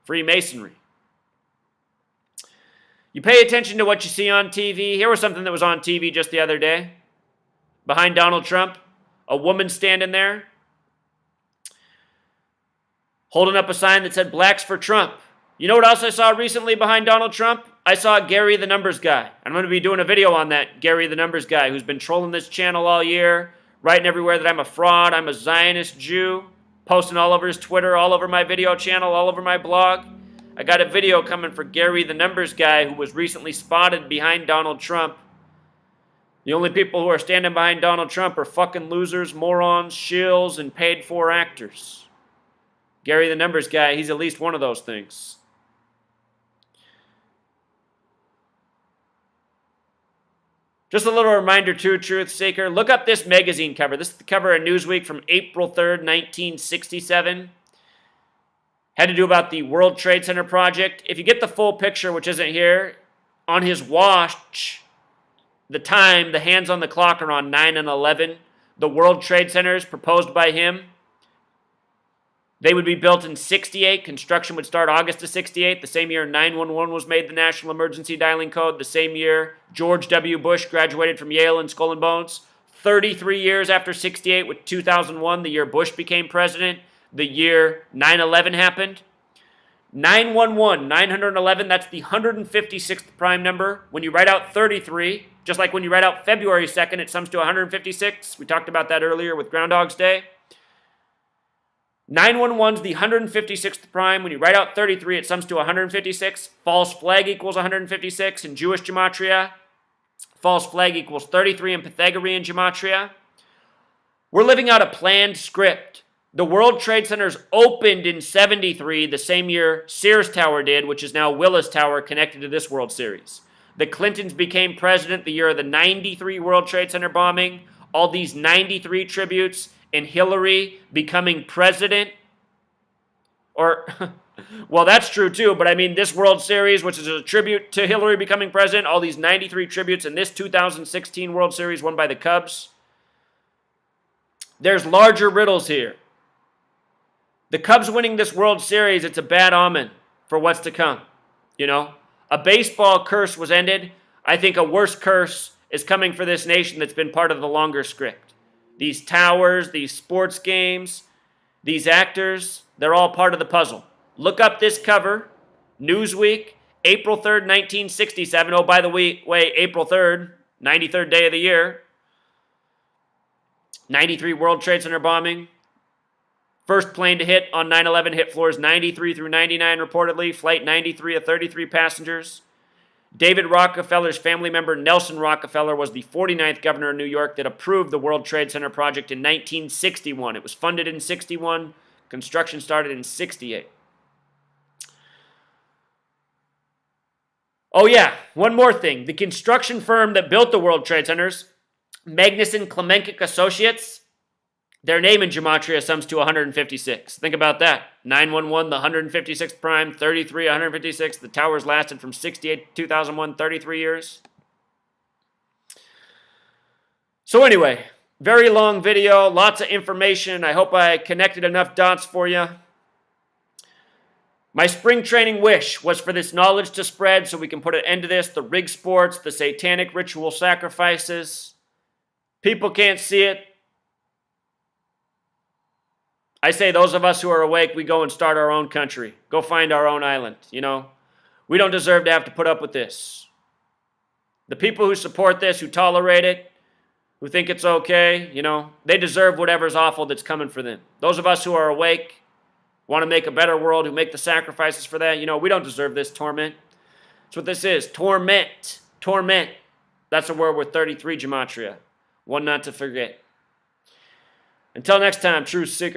Freemasonry. You pay attention to what you see on TV. Here was something that was on TV just the other day. Behind Donald Trump, a woman standing there, holding up a sign that said, Blacks for Trump. You know what else I saw recently behind Donald Trump? I saw Gary the Numbers Guy. I'm going to be doing a video on that Gary the Numbers Guy who's been trolling this channel all year, writing everywhere that I'm a fraud, I'm a Zionist Jew, posting all over his Twitter, all over my video channel, all over my blog. I got a video coming for Gary the Numbers Guy who was recently spotted behind Donald Trump. The only people who are standing behind Donald Trump are fucking losers, morons, shills, and paid-for actors. Gary the Numbers Guy, he's at least one of those things. Just a little reminder too, Truth Seeker. Look up this magazine cover. This is the cover of Newsweek from April 3rd, 1967. Had to do about the World Trade Center project. If you get the full picture, which isn't here, on his watch, the time, the hands on the clock are on 9/11. The World Trade Centers proposed by him, they would be built in 68. Construction would start August of 68. The same year 911 was made the national emergency dialing code. The same year George W. Bush graduated from Yale in Skull and Bones. 33 years after 68 with 2001, the year Bush became president, the year 9/11 happened. 911, 911, that's the 156th prime number. When you write out 33, just like when you write out February 2nd, it sums to 156. We talked about that earlier with Groundhog's Day. 911 is the 156th prime. When you write out 33, it sums to 156. False flag equals 156 in Jewish gematria. False flag equals 33 in Pythagorean gematria. We're living out a planned script. The World Trade Centers opened in 73, the same year Sears Tower did, which is now Willis Tower, connected to this World Series. The Clintons became president the year of the 93 World Trade Center bombing. All these 93 tributes and Hillary becoming president, or, well, that's true too, but I mean this World Series, which is a tribute to Hillary becoming president, all these 93 tributes in this 2016 World Series won by the Cubs. There's larger riddles here. The Cubs winning this World Series, it's a bad omen for what's to come. A baseball curse was ended. I think a worse curse is coming for this nation that's been part of the longer script. These towers, these sports games, these actors, they're all part of the puzzle. Look up this cover, Newsweek, April 3rd, 1967. Oh, by the way, April 3rd, 93rd day of the year. 93 World Trade Center bombing. First plane to hit on 9/11 hit floors 93 through 99 reportedly. Flight 93 of 33 passengers. David Rockefeller's family member Nelson Rockefeller was the 49th governor of New York that approved the World Trade Center project in 1961. It was funded in 61. Construction started in 68. Oh yeah, one more thing. The construction firm that built the World Trade Centers, Magnuson Klemenkic Associates, their name in gematria sums to 156. Think about that. 911, the 156th prime, 33, 156. The towers lasted from 68 to 2001, 33 years. So anyway, very long video, lots of information. I hope I connected enough dots for you. My spring training wish was for this knowledge to spread so we can put an end to this, the rig sports, the satanic ritual sacrifices. People can't see it. I say those of us who are awake, we go and start our own country. Go find our own island, you know. We don't deserve to have to put up with this. The people who support this, who tolerate it, who think it's okay, you know, they deserve whatever's awful that's coming for them. Those of us who are awake, want to make a better world, who make the sacrifices for that, you know, we don't deserve this torment. That's what this is. Torment. Torment. That's a word with 33 gematria. One not to forget. Until next time, true seekers.